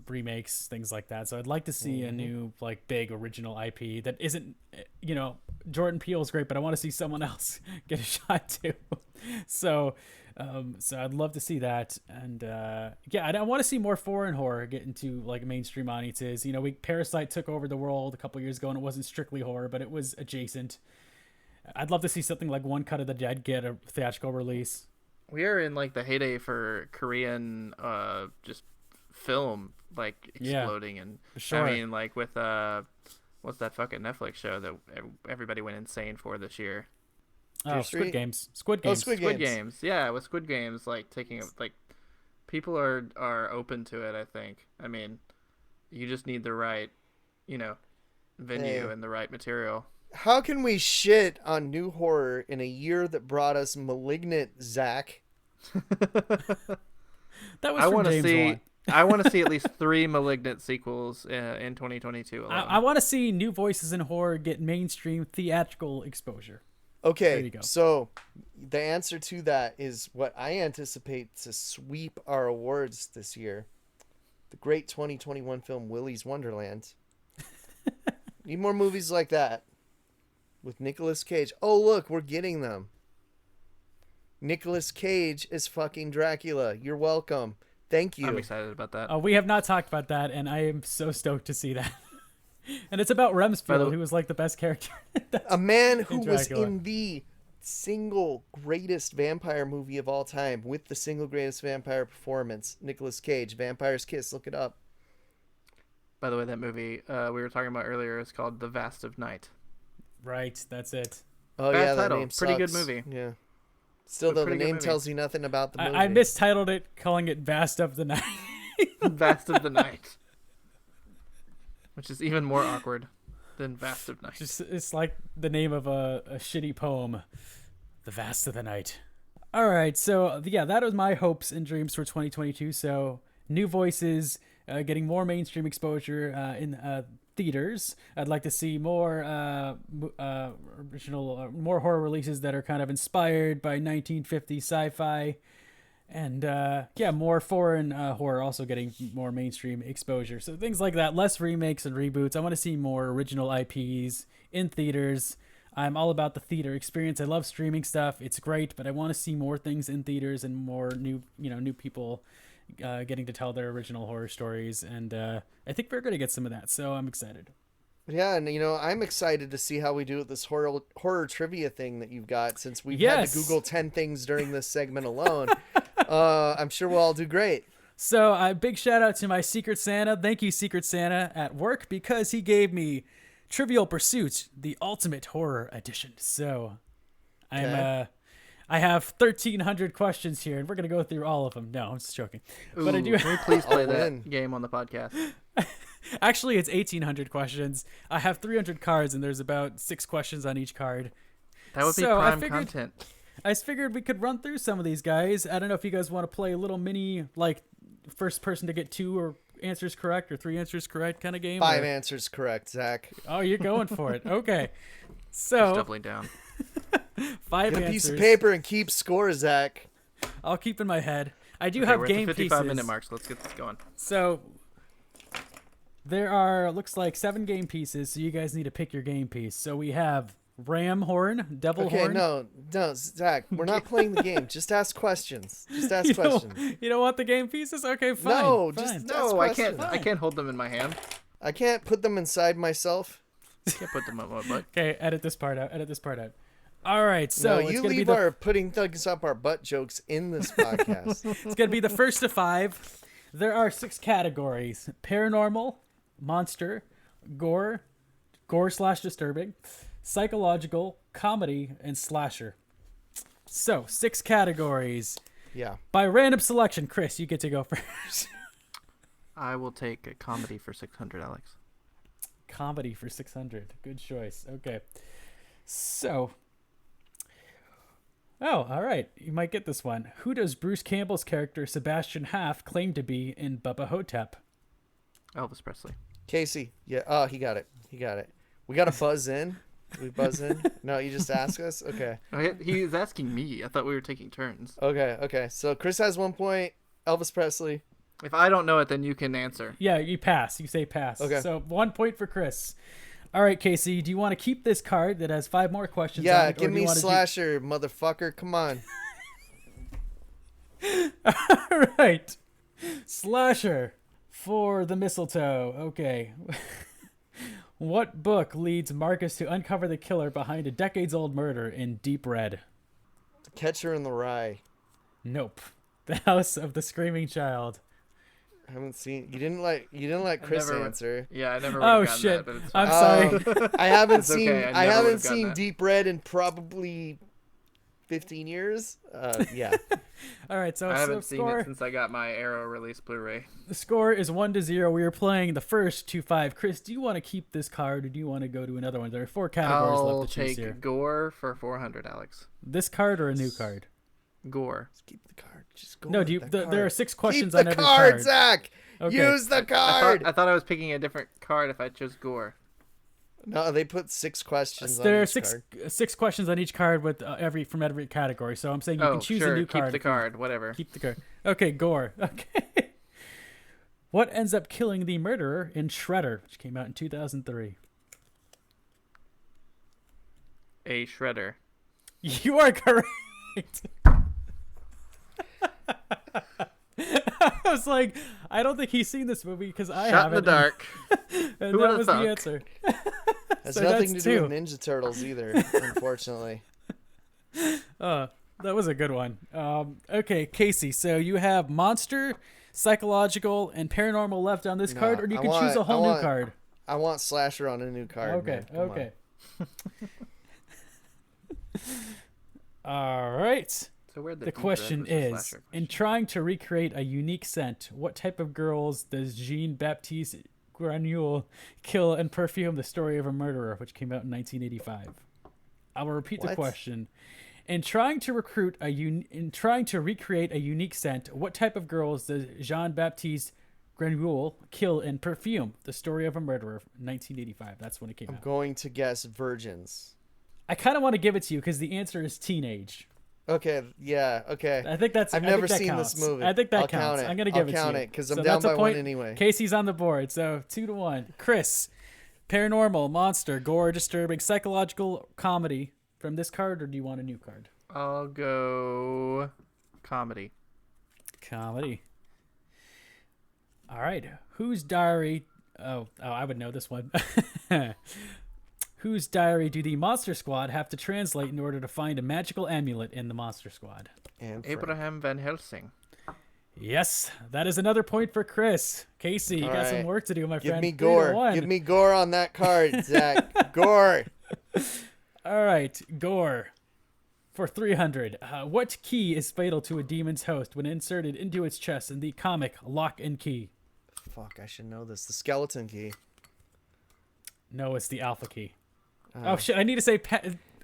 remakes, things like that. So I'd like to see a new, like, big original IP that isn't, you know, Jordan Peele's great, but I want to see someone else get a shot too. So I'd love to see that. And yeah, I want to see more foreign horror get into like mainstream audiences. You know, Parasite took over the world a couple years ago, and it wasn't strictly horror, but it was adjacent. I'd love to see something like One Cut of the Dead get a theatrical release. We are in like the heyday for Korean just film like exploding, and Sure. I mean like with what's that fucking Netflix show that everybody went insane for this year? Oh, Fear Squid Street? Games. Squid Oh, Games. Squid Squid Games. Games. Yeah, with Squid Games like taking like people are open to it, I think. I mean, you just need the right, you know, venue Hey. and the right material. How can we shit on new horror in a year that brought us Malignant, Zach? That was I from want to James see Wan. I want to see at least 3 Malignant sequels in 2022 alone. I want to see new voices in horror get mainstream theatrical exposure. There Okay, you go. so the answer to that is what I anticipate to sweep our awards this year. The great 2021 film Willy's Wonderland. Need more movies like that with Nicolas Cage. Oh, look, we're getting them. Nicolas Cage is fucking Dracula. You're welcome. Thank you. I'm excited about that. We have not talked about that, and I am so stoked to see that. And it's about By the Rumsfeld, way- who was like the best character. A man who was Dracula. in the single greatest vampire movie of all time with the single greatest vampire performance, Nicolas Cage, Vampire's Kiss. Look it up. By the way, that movie we were talking about earlier is called The Vast of Night. Right, that's it. Oh Bad yeah, that title. name Pretty good sucks. movie. Yeah. Still, But though, the pretty good name movie. tells you nothing about the movie. I mistitled it, calling it Vast of the Night. Vast of the Night. Which is even more awkward than Vast of Night. It's like the name of a shitty poem. The Vast of the Night. All right, so yeah, that was my hopes and dreams for 2022. So new voices, getting more mainstream exposure in theaters. I'd like to see more original, more horror releases that are kind of inspired by 1950s sci-fi. And yeah, more foreign horror also getting more mainstream exposure. So things like that, less remakes and reboots. I want to see more original IPs in theaters. I'm all about the theater experience. I love streaming stuff. It's great, but I want to see more things in theaters and more new people getting to tell their original horror stories. And I think we're going to get some of that. So I'm excited. Yeah, and I'm excited to see how we do with this horror trivia thing that you've got, since we've had Yes. to Google 10 things during this segment alone. I'm sure we'll all do great. So a big shout out to my Secret Santa. Thank you, Secret Santa, at work, because he gave me Trivial Pursuit, the Ultimate Horror Edition. So Okay. I have 1,300 questions here, and we're gonna go through all of them. No, I'm just joking. But I Ooh, do. Can we please play I'll that win. game on the podcast? Actually, it's 1,800 questions. I have 300 cards, and there's about 6 questions on each card. That would be So, I prime figured- content. I just figured we could run through some of these guys. I don't know if you guys want to play a little mini, like, first person to get 2 or answers correct or 3 answers correct kind of game. 5 or... answers correct, Zach. Oh, you're going for it. Okay. Just So, doubling down. 5 Get a answers. piece of paper and keep score, Zach. I'll keep in my head. I do Okay, have we're game at the 55 pieces. minute mark, so let's get this going. So there are, looks like 7 game pieces, so you guys need to pick your game piece. So we have ram horn, devil Okay, horn. no, Zach, we're not playing the game. Just ask questions. Just ask questions. You don't want the game pieces? Okay, fine. No, fine. just ask No, I can't. questions. I can't hold them in my hand. I can't put them inside myself. I can't put them on my butt. Okay, edit this part out. Edit this part out. All right, so No, it's you gonna be leave the our putting things up our butt jokes in this podcast. it's gonna be the first of 5. There are 6 categories: paranormal, monster, gore / disturbing, psychological, comedy, and slasher. So 6 categories. Yeah. By random selection, Chris, you get to go first. I will take a comedy for 600, Alex. Comedy for 600. Good choice. Okay. So. Oh, all right. You might get this one. Who does Bruce Campbell's character Sebastian Haff claim to be in Bubba Hotep? Elvis Presley. Casey. Yeah. Oh, he got it. He got it. We got to buzz in. We buzz in? No, you just ask us? Okay. He was asking me. I thought we were taking turns. Okay. So Chris has 1 point. Elvis Presley. If I don't know it, then you can answer. Yeah, you pass. You say pass. Okay. So 1 point for Chris. All right, Casey, do you want to keep this card that has 5 more questions on Yeah, it? give or do you me want slasher, motherfucker. Come on. All right. Slasher for the mistletoe. Okay. What book leads Marcus to uncover the killer behind a decades-old murder in Deep Red? Catcher in the Rye. Nope. The House of the Screaming Child. I haven't seen. You didn't let Chris never- answer. Yeah, I never would Oh have gotten shit! that, but it's I'm fine. sorry. I haven't It's seen. okay, I I never haven't would've gotten seen that. Deep Red in probably 15 years. Yeah. All right, so I haven't seen score. it since I got my Arrow release Blu-ray. The score is 1-0. We are playing the first 2-5. Chris, do you want to keep this card or do you want to go to another one? There are 4 categories I'll left to choose take here. Gore for 400, Alex. This card or a new card? Gore. Keep the card. Just go. No, with do you? the There are card. 6 questions Keep on the every card, card. Zach. Okay. Use the I card. thought I was picking a different card if I chose Gore. No, they put 6 questions. There on are each six card. 6 questions on each card with from every category. So I'm saying you Oh, can choose sure. a new card. Keep the if you- card. Whatever. Keep the card. Okay, Gore. Okay. What ends up killing the murderer in Shredder, which came out in 2003? A shredder. You are correct. I was like, I don't think he's seen this movie because I Shot in haven't. the dark. And Who that would've was thunk? the answer. Has so nothing to that's do 2. with Ninja Turtles either, unfortunately. That was a good one. Okay, Casey. So you have monster, psychological, and paranormal left on this No, card, or you I can choose a want- whole I new want- card. I want slasher on a new card. Okay. man. Come on. Okay. All right. So where The question is, in trying to recreate a unique scent, what type of girls does Jean-Baptiste Granule kill and perfume the story of a murderer, which came out in 1985? I will repeat the What? question. In trying to recreate a unique scent, what type of girls does Jean-Baptiste Granule kill and perfume the story of a murderer? 1985. That's when it came I'm out. going to guess virgins. I kind of want to give it to you because the answer is teenage. Okay, yeah, okay. I think that's. I've I think never that seen counts. this movie. I think that I'll counts. count it. I'm gonna I'll give it to count you. it, 'cause So I'm down that's a by point. one anyway. Casey's on the board, so 2-1. Chris, paranormal, monster, gore, disturbing, psychological, comedy from this card, or do you want a new card? I'll go comedy. Comedy. All right. Whose diary? Oh, I would know this one. Whose diary do the Monster Squad have to translate in order to find a magical amulet in the Monster Squad? And Frank. Abraham Van Helsing. Yes, that is another point for Chris. Casey, you All got some right. work to do, my Give friend. me 3-1. gore. Give me gore on that card, Zach. Gore. All right, Gore. For 300, what key is fatal to a demon's host when inserted into its chest in the comic Lock and Key? Fuck, I should know this. The skeleton key. No, it's the alpha key. Oh shit! I need to say.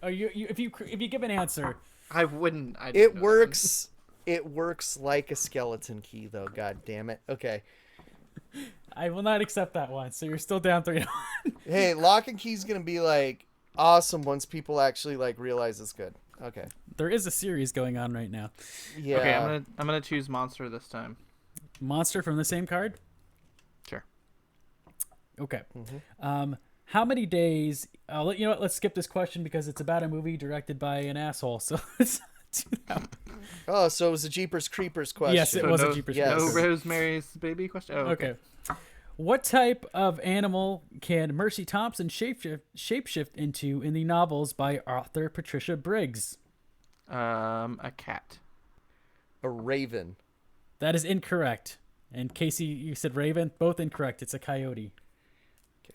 If you give an answer, I wouldn't. I didn't It know that works. It works like a skeleton key, though. God damn it. Okay. I will not accept that one. So you're still down 3-1. Hey, lock and key's gonna be like awesome once people actually like realize it's good. Okay. There is a series going on right now. Yeah. Okay, I'm gonna choose monster this time. Monster from the same card. Sure. Okay. Mm-hmm. How many days? You know what? Let's skip this question because it's about a movie directed by an asshole. So let's do that one. Oh, so it was a Jeepers Creepers question. Yes, it was a Jeepers yes. Creepers. No Rosemary's Baby question. Oh, Okay. What type of animal can Mercy Thompson shapeshift into in the novels by author Patricia Briggs? A cat. A raven. That is incorrect. And Casey, you said raven. Both incorrect. It's a coyote.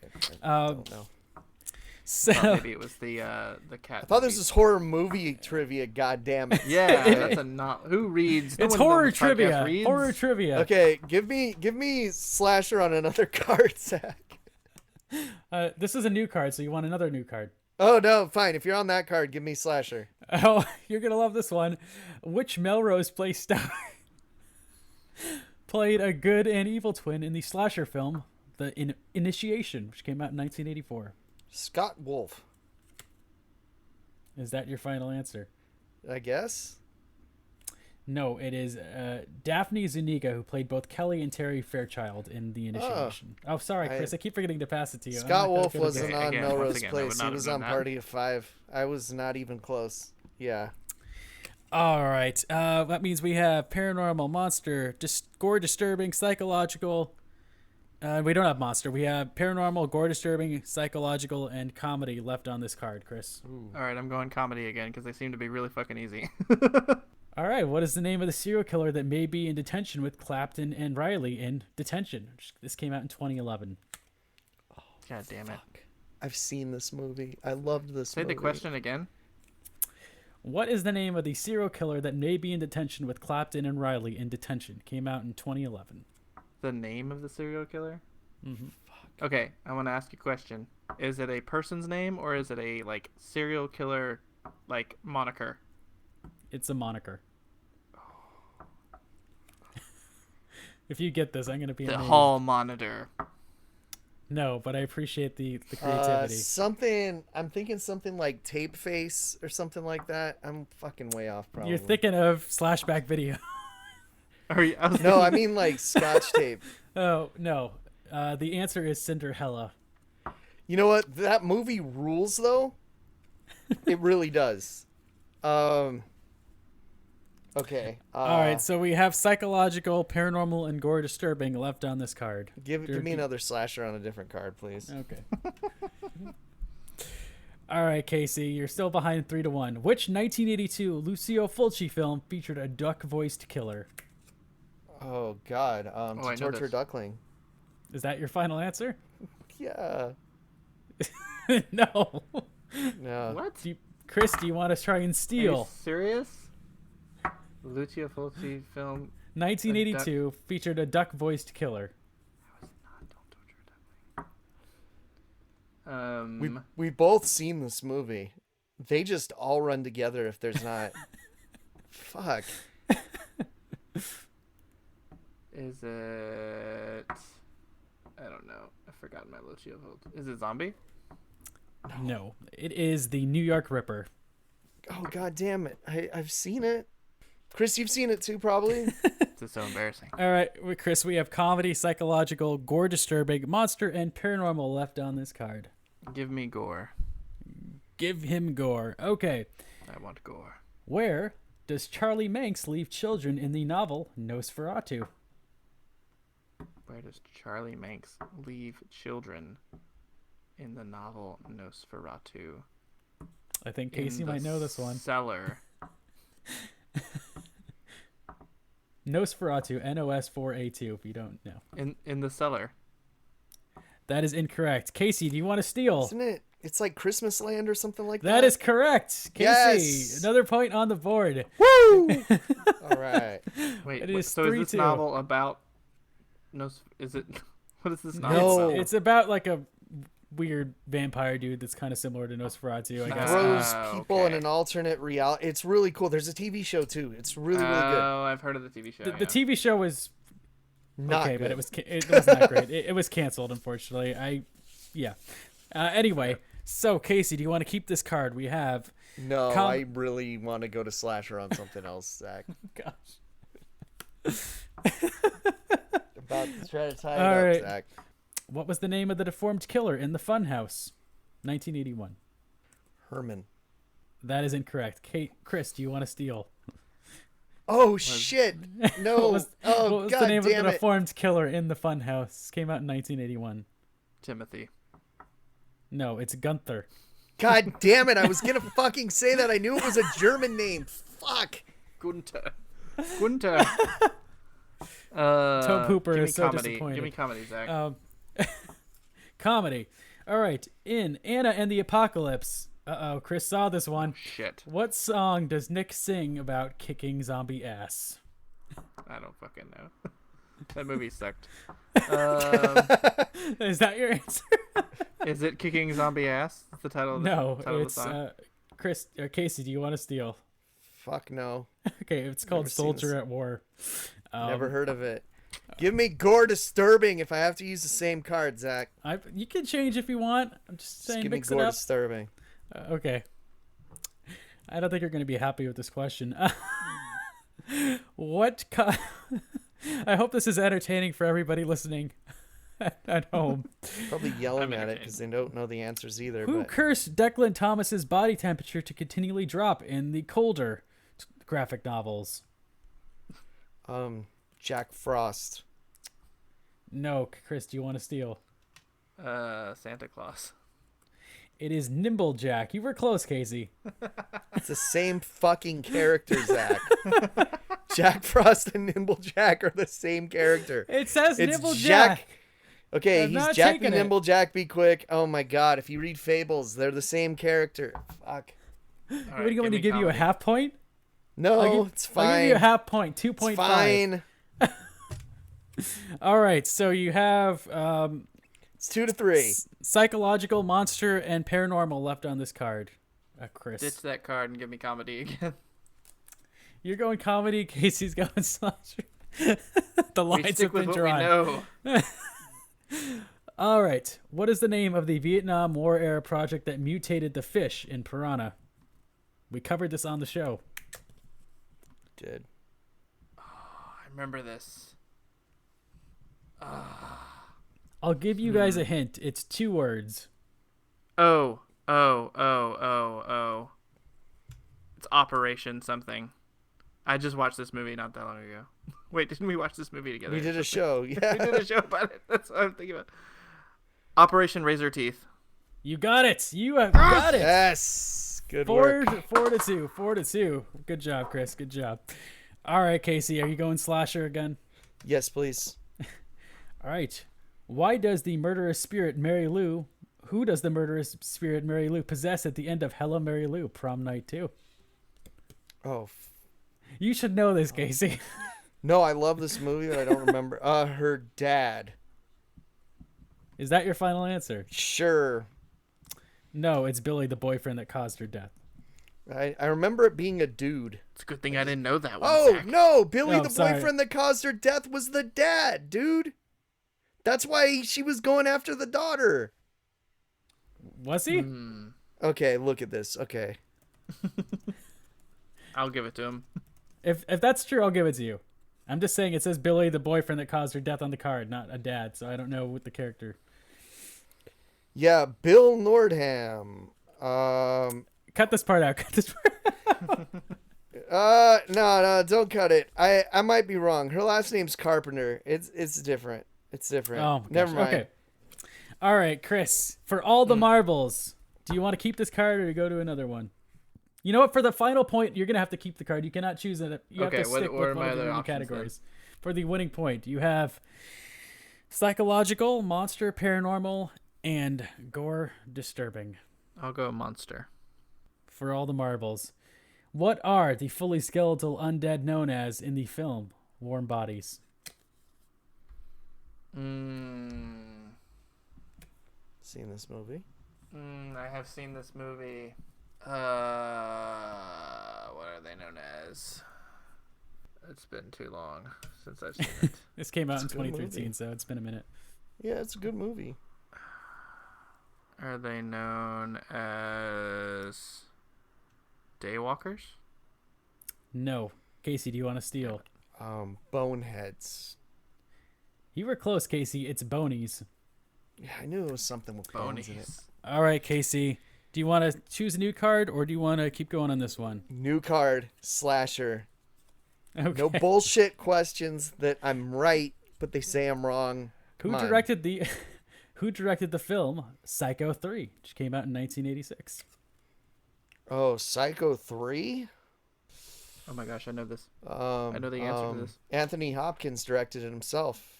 Okay. I don't know. So Oh, maybe it was the cat. I thought this was horror movie trivia. God damn it. Yeah, that's a not. Who reads? No it's one on horror this podcast trivia. reads. Horror trivia. Okay, give me slasher on another card, Zach. This is a new card, so you want another new card. Oh no, fine. If you're on that card, give me slasher. Oh, you're gonna love this one. Which Melrose Place star played a good and evil twin in the slasher film The Initiation, which came out in 1984? Scott Wolf, Is that your final answer? I guess. No, it is Daphne Zuniga, who played both Kelly and Terry Fairchild in The Initiation. Oh, sorry, Chris. I keep forgetting to pass it to you. I'm not Scott that Wolf good at wasn't this. on Again, Melrose once again, I would Place. not He have was known on that. Party of Five. I was not even close. Yeah. All right. That means we have paranormal, monster, gore disturbing, psychological. We don't have monster. We have paranormal, gore disturbing, psychological, and comedy left on this card, Chris. All right, I'm going comedy again because they seem to be really fucking easy. All right. What is the name of the serial killer that may be in detention with Clapton and Riley in Detention? This came out in 2011. God damn it. I've seen this movie. I loved this Say movie. the question again. What is the name of the serial killer that may be in detention with Clapton and Riley in Detention? Came out in 2011. The name of the serial killer? Mm-hmm. Okay, I want to ask you a question. Is it a person's name or is it a like serial killer like moniker? It's a moniker. If you get this, I'm gonna be The amazed. hall monitor. No, but I appreciate the creativity. Something. I'm thinking something like Tape Face or something like that. I'm fucking way off. Probably. You're thinking of Slashback Video. Are you, No, I mean like Scotch tape. Oh no, the answer is Cinderella. You know what? That movie rules, though. It really does. Okay. All right, so we have psychological, paranormal, and gore disturbing left on this card. Give me another slasher on a different card, please. Okay. All right, Casey, you're still behind 3-1. Which 1982 Lucio Fulci film featured a duck-voiced killer? Oh God. I To know Torture this. Duckling. Is that your final answer? Yeah. No. No. what? Chris, do you want to try and Are you steal? serious? Lucio Fulci film. 1982 featured a duck-voiced killer. We both seen this movie. They just all run together if there's not. Fuck. Is it? I don't know. I forgot my Lucio Fulci. Is it zombie? No, it is the New York Ripper. Oh God damn it! I've seen it. Chris, you've seen it too, probably. This is so embarrassing. All right, Chris, we have comedy, psychological, gore disturbing, monster, and paranormal left on this card. Give me gore. Give him gore. Okay. I want gore. Where does Charlie Manx leave children in the novel Nosferatu? Where does Charlie Manx leave children in the novel Nosferatu? I think Casey might know this one. Cellar. Nosferatu, NOS4A2, if you don't know. In the cellar. That is incorrect. Casey, do you want to steal? Isn't it? It's like Christmas Land or something like that. That is correct. Casey, Yes! another point on the board. Woo! All right. Wait, It is so is this 3-2. novel about is it what is this No. novel about? It's about like a weird vampire dude that's kind of similar to Nosferatu, I guess. Throws people in okay. an alternate reality. It's really cool. There's a TV show too. It's really good. Oh, I've heard of the TV show. The TV show was Not okay, good. but it was not great. It was canceled, unfortunately. Anyway, so Casey, do you want to keep this card? We have No, I really want to go to slasher on something else, Zach. gosh. About to try to tie it All up, right. Zach. What was the name of the deformed killer in the Funhouse? 1981. Herman. That is incorrect. Chris, do you want to steal? Oh shit! No. What was God the name of damn the it! deformed killer in the Funhouse? Came out in 1981. Timothy. No, it's Gunther. God damn it! I was gonna fucking say that. I knew it was a German name. Fuck. Gunther. Toad Hooper give me is so comedy. disappointed. Give me comedy, Zach. Comedy. All right. In Anna and the Apocalypse. Chris saw this one. Shit. What song does Nick sing about kicking zombie ass? I don't fucking know. That movie sucked. Is that your answer? Is it Kicking Zombie Ass? That's the title of the, No, title it's of the song? Chris or Casey. Do you want to steal? Fuck no. Okay, it's called Never seen Soldier this. at War. Never heard of it. Give me gore disturbing if I have to use the same card, Zach. You can change if you want. I'm just Just saying, give me mix it gore up. disturbing. Okay. I don't think you're going to be happy with this question. I hope this is entertaining for everybody listening at home. Probably yelling I'm at it entertained. because they don't know the answers either. Who But cursed Declan Thomas's body temperature to continually drop in the colder graphic novels? Jack Frost. No, Chris, do you want to steal? Santa Claus. It is Nimble Jack. You were close, Casey. It's the same fucking character, Zach. Jack Frost and Nimble Jack are the same character. It says It's Nimble Jack. Okay, I'm he's not Jack taking the it. Nimble Jack. Be quick. Oh my god, if you read Fables, they're the same character. Fuck. All What right, do you want me to give you a comedy. half point? No, it's fine. I'll give you a half point. 2.5. It's fine. All right, so you have It's 2-3. psychological, monster, and paranormal left on this card. Chris. Ditch that card and give me comedy again. You're going comedy. Casey's going slasher. The We lines have stick with been what drawn. we know. All right. What is the name of the Vietnam War era project that mutated the fish in Piranha? We covered this on the show. Did. I remember this. I'll give you guys a hint. It's 2 words. Oh. It's Operation something. I just watched this movie not that long ago. Wait, didn't we watch this movie together? We did a show. We Yeah. did a show about it. That's what I'm thinking about. Operation Razor Teeth. You got it. You have got it. Yes. Good 4 work. to 2. 4 to 2. Good job, Chris. Good job. All right, Casey. Are you going slasher again? Yes, please. All right. Why does the murderous spirit Mary Lou? Who does the murderous spirit Mary Lou possess at the end of Hello Mary Lou Prom Night 2? Oh. You should know this, Casey. No, I love this movie, but I don't remember. Her dad. Is that your final answer? Sure. No, it's Billy, the boyfriend that caused her death. I remember it being a dude. It's a good thing I didn't know that one. Oh, Zach. no. Billy, Oh, the sorry. boyfriend that caused her death, was the dad, dude. That's why she was going after the daughter. Was he? Okay, look at this. Okay. I'll give it to him. If that's true, I'll give it to you. I'm just saying it says Billy, the boyfriend that caused her death on the card, not a dad, so I don't know what the character. Yeah, Bill Nordham. Cut this part out. Cut this part No, don't cut it. I might be wrong. Her last name's Carpenter. It's different. It's different. Oh, Never mind. Okay. All right, Chris. For all the marbles, do you want to keep this card or go to another one? You know what? For the final point, you're gonna have to keep the card. You cannot choose it. You Okay, have to what stick are with my one of the other winning options categories. For the winning point, you have psychological, monster, paranormal, and gore disturbing. I'll go monster. For all the marbles, what are the fully skeletal undead known as in the film Warm Bodies? seen this movie. I have seen this movie. What are they known as? It's been too long since I've seen it. This came out It's in a good 2013, movie. so it's been a minute. Yeah, it's a good movie. Are they known as Daywalkers? No. Casey, do you want to steal? Boneheads. You were close, Casey. It's Bonies. Yeah, I knew it was something with bones in it. Bonies. All right, Casey. Do you want to choose a new card, or do you want to keep going on this one? New card, slasher. Okay. No bullshit questions that I'm right, but they say I'm wrong. Who Come on. directed the Who directed the film Psycho 3, which came out in 1986? Oh, Psycho 3? Oh my gosh, I know this. I know the answer to this. Anthony Hopkins directed it himself.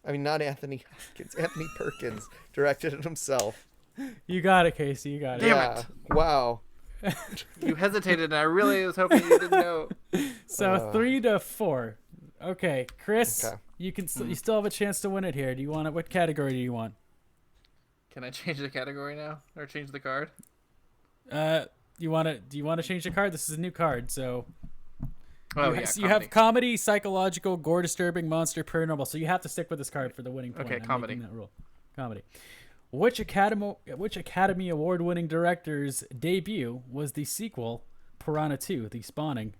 I mean, not Anthony Hopkins. Anthony Perkins directed it himself. You got it, Casey. You got it. Damn it. Wow. You hesitated, and I really was hoping you didn't know. So 3-4. Okay, Chris, Okay. you can you still have a chance to win it here. Do you want it? What category do you want? Can I change the category now, or change the card? Do you want to change the card? This is a new card, so Oh you, yeah, you have comedy, psychological, gore, disturbing, monster, paranormal. So you have to stick with this card for the winning point. Okay, I'm comedy. making that rule. Comedy. Which Academy Award-winning director's debut was the sequel, Piranha 2: The Spawning?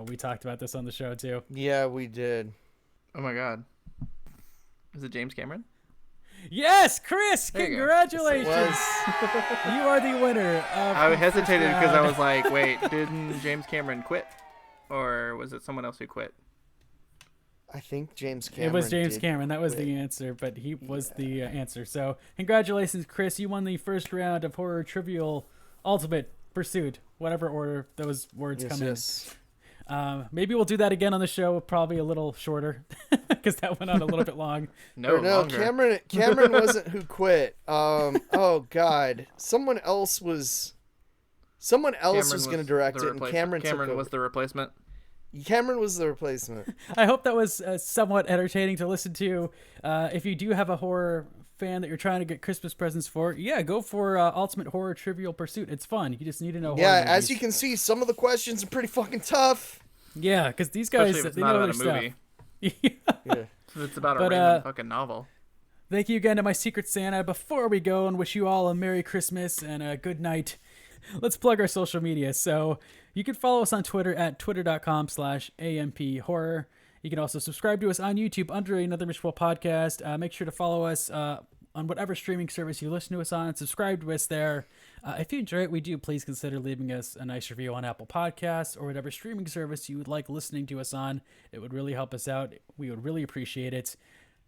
We talked about this on the show too. Yeah, we did. Oh my god. Is it James Cameron? Yes, Chris! There you go. Congratulations! Was You are the winner. I hesitated because I round. was like, wait, didn't James Cameron quit? Or was it someone else who quit? I think James Cameron. It was James did Cameron. That was quit. the answer, but he was the answer. So, congratulations, Chris. You won the first round of Horror Trivial Ultimate Pursuit, whatever order those words Yes, come in. yes. Maybe we'll do that again on the show, probably a little shorter, because that went on a little bit long. No, No, longer. Cameron wasn't who quit. Oh God, someone else was going to direct it, and Cameron took Cameron over. was the replacement. Cameron was the replacement. I hope that was somewhat entertaining to listen to. If you do have a horror fan that you're trying to get Christmas presents for, yeah, go for Ultimate Horror Trivial Pursuit. It's fun. You just need to know. Yeah, horror as movies. you can see, some of the questions are pretty fucking tough. Yeah, because these guys, Especially if it's they not know about their a movie. stuff. Yeah. If it's about a But, random fucking novel. Thank you again to my Secret Santa. Before we go and wish you all a Merry Christmas and a good night, let's plug our social media. So you can follow us on Twitter at twitter.com/AMPHorror. You can also subscribe to us on YouTube under Another Mishful Podcast. Make sure to follow us on whatever streaming service you listen to us on. Subscribe to us there. If you enjoy it, we do please consider leaving us a nice review on Apple Podcasts or whatever streaming service you would like listening to us on. It would really help us out. We would really appreciate it.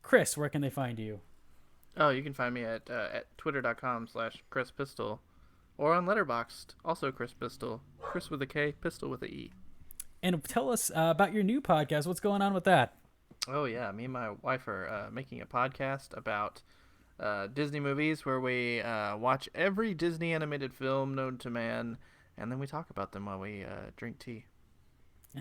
Chris, where can they find you? Oh, you can find me at twitter.com/Chris Pistol or on Letterboxd, also Chris Pistol. Chris with a K, Pistol with a E. And tell us about your new podcast. What's going on with that? Oh yeah, me and my wife are making a podcast about Disney movies where we watch every Disney animated film known to man, and then we talk about them while we drink tea.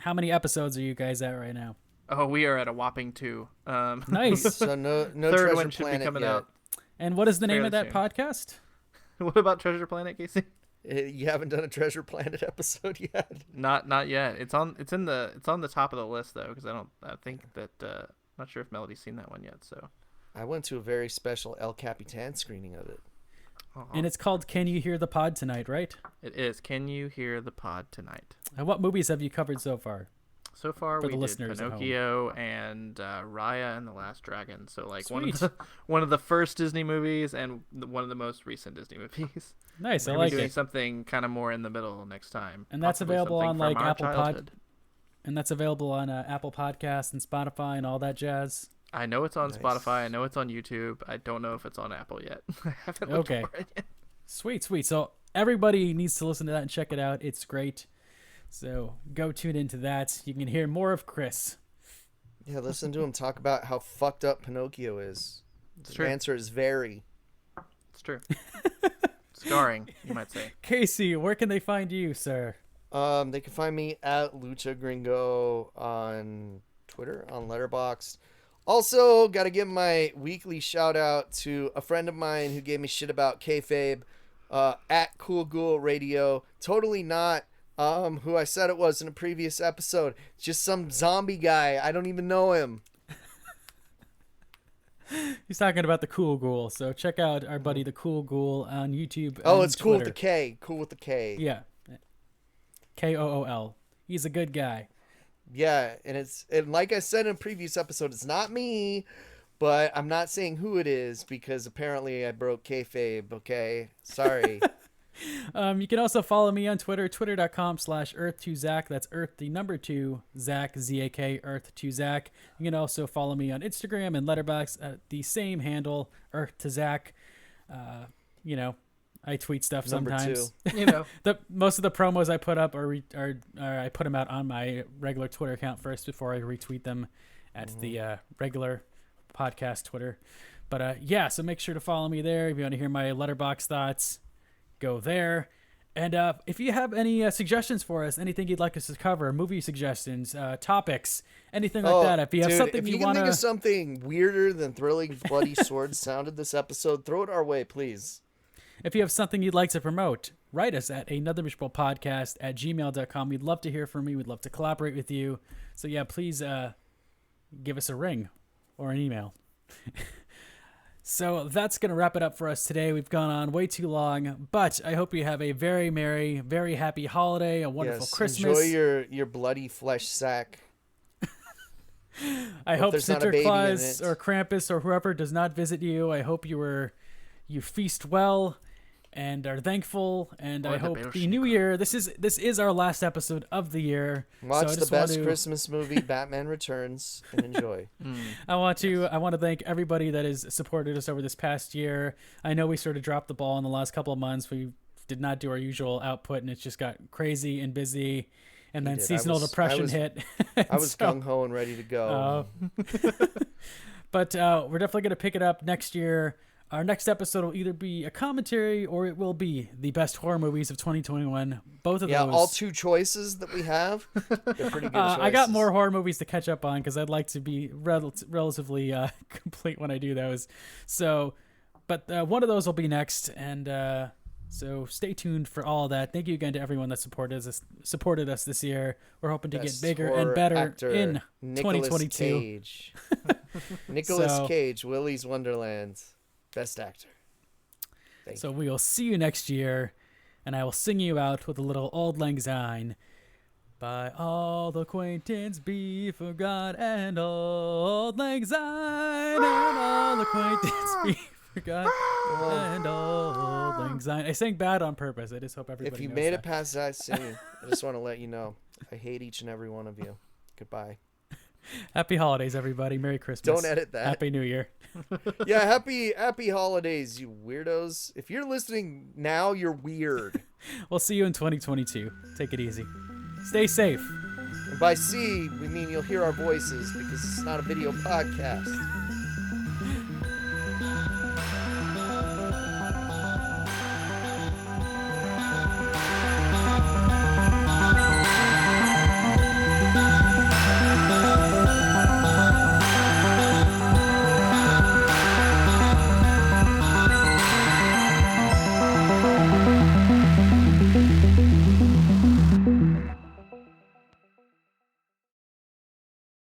How many episodes are you guys at right now? Oh, we are at a whopping 2. Nice. So no Third Treasure one should be Planet coming yet. out. And what is the name of Fairly that podcast? What about Treasure Planet, Casey? You haven't done a Treasure Planet episode yet. Not yet. It's on the top of the list though, because I think that not sure if Melody's seen that one yet. So. I went to a very special El Capitan screening of it. And it's called Can You Hear the Pod Tonight, right? It is. Can you hear the pod tonight? And what movies have you covered so far? So far, For we the did listeners at home. Pinocchio and Raya and the Last Dragon. So like Sweet. one of the first Disney movies and one of the most recent Disney movies. Nice, I We're like doing it. something kind of more in the middle next time. And that's Possibly available something on, from like, our Apple childhood. And that's available on Apple Podcasts and Spotify and all that jazz. I know it's on Nice. Spotify. I know it's on YouTube. I don't know if it's on Apple yet. I haven't looked Okay. for it yet. Sweet. So everybody needs to listen to that and check it out. It's great. So go tune into that. You can hear more of Chris. Yeah, listen to him talk about how fucked up Pinocchio is. It's The true. answer is very. It's true. Scarring, you might say. Casey, where can they find you, sir? They can find me at Lucha Gringo on Twitter, on Letterboxd. Also, got to give my weekly shout out to a friend of mine who gave me shit about kayfabe, at Cool Ghoul Radio. Totally not who I said it was in a previous episode. Just some zombie guy. I don't even know him. He's talking about the Cool Ghoul, so check out our buddy the Cool Ghoul on YouTube. Oh, and it's Cool with Twitter. the K. Cool with the K. Yeah, KOOL. He's a good guy. Yeah, and like I said in a previous episode, it's not me, but I'm not saying who it is because apparently I broke kayfabe. Okay, sorry. You can also follow me on Twitter, twitter.com/earth2zach. That's Earth, the number 2, Zach, Z-A-K, Earth2zach. You can also follow me on Instagram and Letterboxd at the same handle, Earth2zach. You know, I tweet stuff Number sometimes. 2. You know, Most of the promos I put up are I put them out on my regular Twitter account first before I retweet them at the regular podcast Twitter. But yeah, so make sure to follow me there if you want to hear my Letterboxd thoughts. Go there. And if you have any suggestions for us, anything you'd like us to cover, movie suggestions, topics, anything like that. If you have something if you can think of something weirder than Thrilling Bloody Sword sounded this episode, throw it our way, please. If you have something you'd like to promote, write us at anothermishbowlpodcast@gmail.com. We'd love to hear from you. We'd love to collaborate with you. So yeah, please give us a ring or an email. So that's going to wrap it up for us today. We've gone on way too long, but I hope you have a very merry, very happy holiday, a wonderful Christmas. Enjoy your bloody flesh sack. I hope there's not a Santa baby in Claus it. or Krampus or whoever does not visit you. I hope you feast well and are thankful. And Or I the hope bear the sheep. new year. This is our last episode of the year. Watch so I the just want best to- Christmas movie, Batman Returns, and enjoy. I want to thank everybody that has supported us over this past year. I know we sort of dropped the ball in the last couple of months. We did not do our usual output, and it just got crazy and busy. And then did. seasonal depression hit. I was gung ho and ready to go. But we're definitely going to pick it up next year. Our next episode will either be a commentary or it will be the best horror movies of 2021. Both of Yeah, those. all 2 choices that we have, they're pretty good choices. I got more horror movies to catch up on because I'd like to be relatively complete when I do those. So, but one of those will be next, and so stay tuned for all of that. Thank you again to everyone that supported us this year. We're hoping to Best get bigger horror and better actor, in Nicolas 2022. Cage. Nicolas So- Cage, Willy's Wonderland, best actor. So we will see you next year, and I will sing you out with a little Auld Lang Syne. By all acquaintance be forgot, and Auld Lang Syne, and all acquaintance be forgot, and Auld Lang Syne. I sang bad on purpose. I just hope everybody If you knows made that. it past that scene, I just want to let you know I hate each and every one of you. Goodbye. Happy holidays, everybody. Merry Christmas. Don't edit that. Happy New Year. Yeah, happy holidays, you weirdos. If you're listening now, you're weird. We'll see you in 2022. Take it easy. Stay safe. And by see, we mean you'll hear our voices because it's not a video podcast.